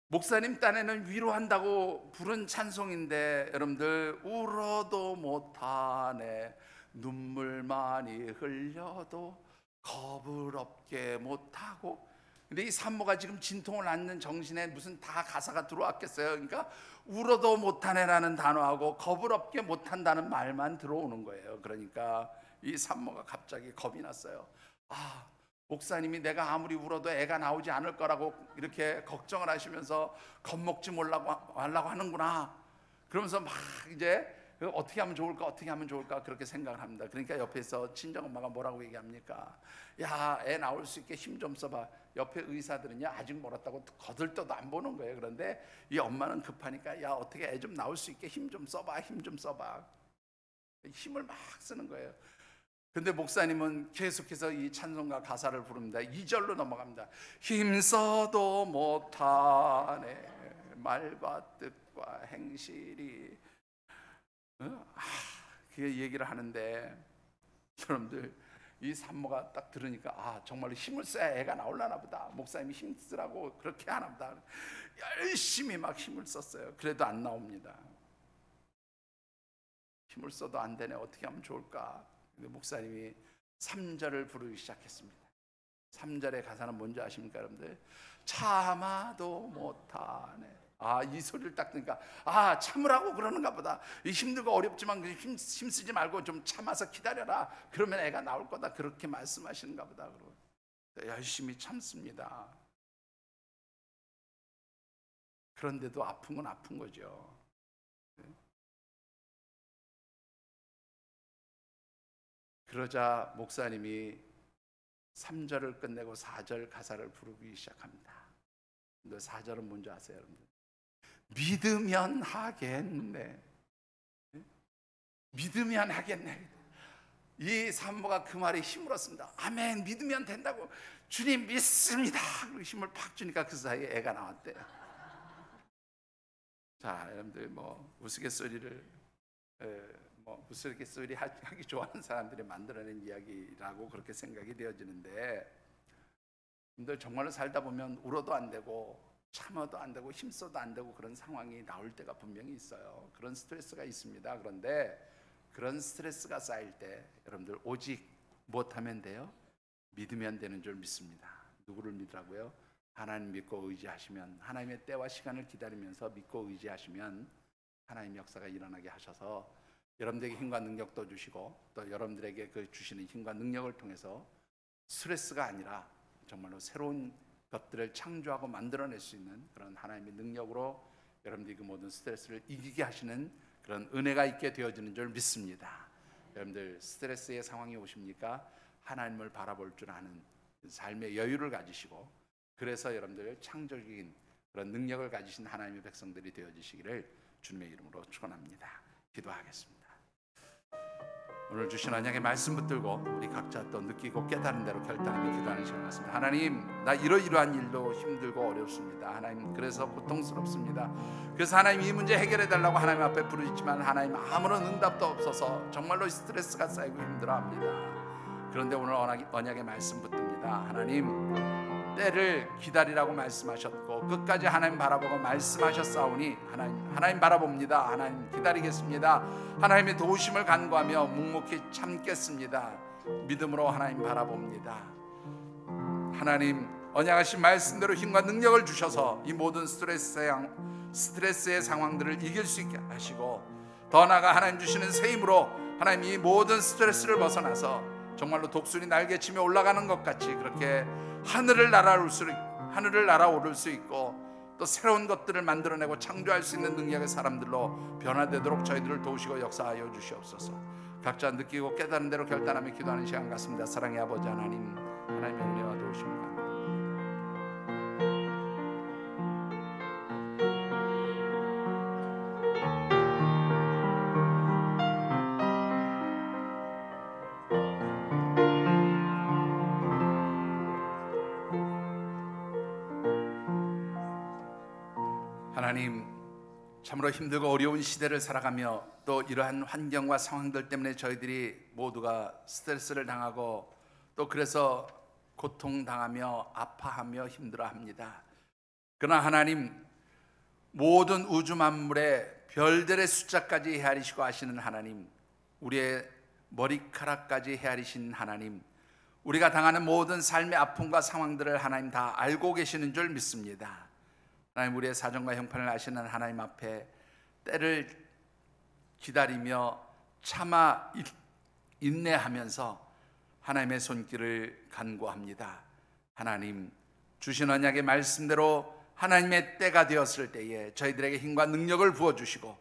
목사님 딴에는 위로한다고 부른 찬송인데, 여러분들, 울어도 못하네, 눈물 많이 흘려도 겁을 없게 못하고. 근데 이 산모가 지금 진통을 앓는 정신에 무슨 다 가사가 들어왔겠어요? 그러니까 울어도 못하네라는 단어하고 겁을 없게 못한다는 말만 들어오는 거예요. 그러니까 이 산모가 갑자기 겁이 났어요. 목사님이 내가 아무리 울어도 애가 나오지 않을 거라고 이렇게 걱정을 하시면서 겁먹지 말라고 하는구나. 그러면서 막 이제 어떻게 하면 좋을까 그렇게 생각을 합니다. 그러니까 옆에서 친정엄마가 뭐라고 얘기합니까? 야, 애 나올 수 있게 힘 좀 써봐. 옆에 의사들은요 아직 멀었다고 거들떠도 안 보는 거예요. 그런데 이 엄마는 급하니까 야, 어떻게 애 좀 나올 수 있게 힘 좀 써봐. 힘을 막 쓰는 거예요. 근데 목사님은 계속해서 이 찬송가 가사를 부릅니다. 2절로 넘어갑니다. 힘써도 못하네 말과 뜻과 행실이. 그 얘기를 하는데, 여러분들, 이 산모가 딱 들으니까 정말로 힘을 써야 애가 나오려나 보다. 목사님이 힘 쓰라고 그렇게 하나 보다. 열심히 막 힘을 썼어요. 그래도 안 나옵니다. 힘을 써도 안 되네. 어떻게 하면 좋을까? 근데 목사님이 3절을 부르기 시작했습니다. 3절의 가사는 뭔지 아십니까, 여러분들? 참아도 못하네. 이 소리를 딱 듣니까 참으라고 그러는가 보다. 힘들고 어렵지만 힘쓰지 말고 좀 참아서 기다려라. 그러면 애가 나올 거다. 그렇게 말씀하시는가 보다. 그러고 열심히 참습니다. 그런데도 아픈 건 아픈 거죠. 그러자 목사님이 3절을 끝내고 4절 가사를 부르기 시작합니다. 근데 4절은 뭔지 아세요, 여러분들? 믿으면 하겠네. 믿으면 하겠네. 이 산모가 그 말에 힘을 얻습니다. 아멘, 믿으면 된다고. 주님 믿습니다. 그리고 힘을 팍 주니까 그 사이에 애가 나왔대요. 자, 여러분들, 우스갯소리를 우스갯소리 하기 좋아하는 사람들이 만들어낸 이야기라고 그렇게 생각이 되어지는데, 근데 정말로 살다 보면 울어도 안 되고 참아도 안 되고 힘써도 안 되고 그런 상황이 나올 때가 분명히 있어요. 그런 스트레스가 있습니다. 그런데 그런 스트레스가 쌓일 때 여러분들 오직 무엇하면 돼요? 믿으면 되는 줄 믿습니다. 누구를 믿으라고요? 하나님 믿고 의지하시면, 하나님의 때와 시간을 기다리면서 믿고 의지하시면 하나님의 역사가 일어나게 하셔서 여러분들에게 힘과 능력도 주시고, 또 여러분들에게 그 주시는 힘과 능력을 통해서 스트레스가 아니라 정말로 새로운 것들을 창조하고 만들어낼 수 있는 그런 하나님의 능력으로 여러분들이 그 모든 스트레스를 이기게 하시는 그런 은혜가 있게 되어지는 줄 믿습니다. 여러분들, 스트레스의 상황이 오십니까? 하나님을 바라볼 줄 아는 삶의 여유를 가지시고, 그래서 여러분들 창조적인 그런 능력을 가지신 하나님의 백성들이 되어지시기를 주님의 이름으로 축원합니다. 기도하겠습니다. 오늘 주신 언약의 말씀 붙들고 우리 각자 또 느끼고 깨달은 대로 결단하며 기도하는 시간 같습니다. 하나님, 나 이러이러한 일로 힘들고 어렵습니다. 하나님, 그래서 고통스럽습니다. 그래서 하나님 이 문제 해결해 달라고 하나님 앞에 부르짖지만 하나님 아무런 응답도 없어서 정말로 스트레스가 쌓이고 힘들어합니다. 그런데 오늘 언약의 말씀 붙듭니다. 하나님, 때를 기다리라고 말씀하셨고 끝까지 하나님 바라보고 말씀하셨사오니 하나님 바라봅니다. 하나님 기다리겠습니다. 하나님의 도우심을 간구하며 묵묵히 참겠습니다. 믿음으로 하나님 바라봅니다. 하나님, 언약하신 말씀대로 힘과 능력을 주셔서 이 모든 스트레스의 상황들을 이길 수 있게 하시고, 더 나아가 하나님 주시는 새 힘으로 하나님 이 모든 스트레스를 벗어나서 정말로 독수리 날개치며 올라가는 것 같이 그렇게 하늘을 날아오를 수 있고, 또 새로운 것들을 만들어내고 창조할 수 있는 능력의 사람들로 변화되도록 저희들을 도우시고 역사하여 주시옵소서. 각자 느끼고 깨달은 대로 결단하며 기도하는 시간 같습니다. 사랑의 아버지 하나님, 하나님의 은혜와 도우심을 감사합니다. 참으로 힘들고 어려운 시대를 살아가며 또 이러한 환경과 상황들 때문에 저희들이 모두가 스트레스를 당하고 또 그래서 고통당하며 아파하며 힘들어합니다. 그러나 하나님, 모든 우주 만물의 별들의 숫자까지 헤아리시고 아시는 하나님, 우리의 머리카락까지 헤아리신 하나님, 우리가 당하는 모든 삶의 아픔과 상황들을 하나님 다 알고 계시는 줄 믿습니다. 하나님, 우리의 사정과 형편을 아시는 하나님 앞에 때를 기다리며 참아 인내하면서 하나님의 손길을 간구합니다. 하나님, 주신 언약의 말씀대로 하나님의 때가 되었을 때에 저희들에게 힘과 능력을 부어주시고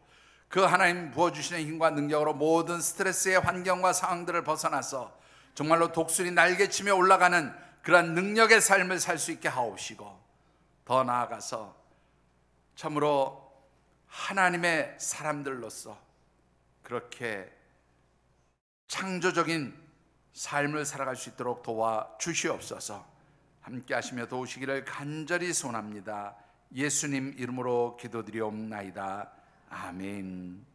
그 하나님 부어주시는 힘과 능력으로 모든 스트레스의 환경과 상황들을 벗어나서 정말로 독수리 날개치며 올라가는 그러한 능력의 삶을 살 수 있게 하옵시고, 더 나아가서 참으로 하나님의 사람들로서 그렇게 창조적인 삶을 살아갈 수 있도록 도와주시옵소서. 함께 하시며 도우시기를 간절히 소원합니다. 예수님 이름으로 기도드리옵나이다. 아멘.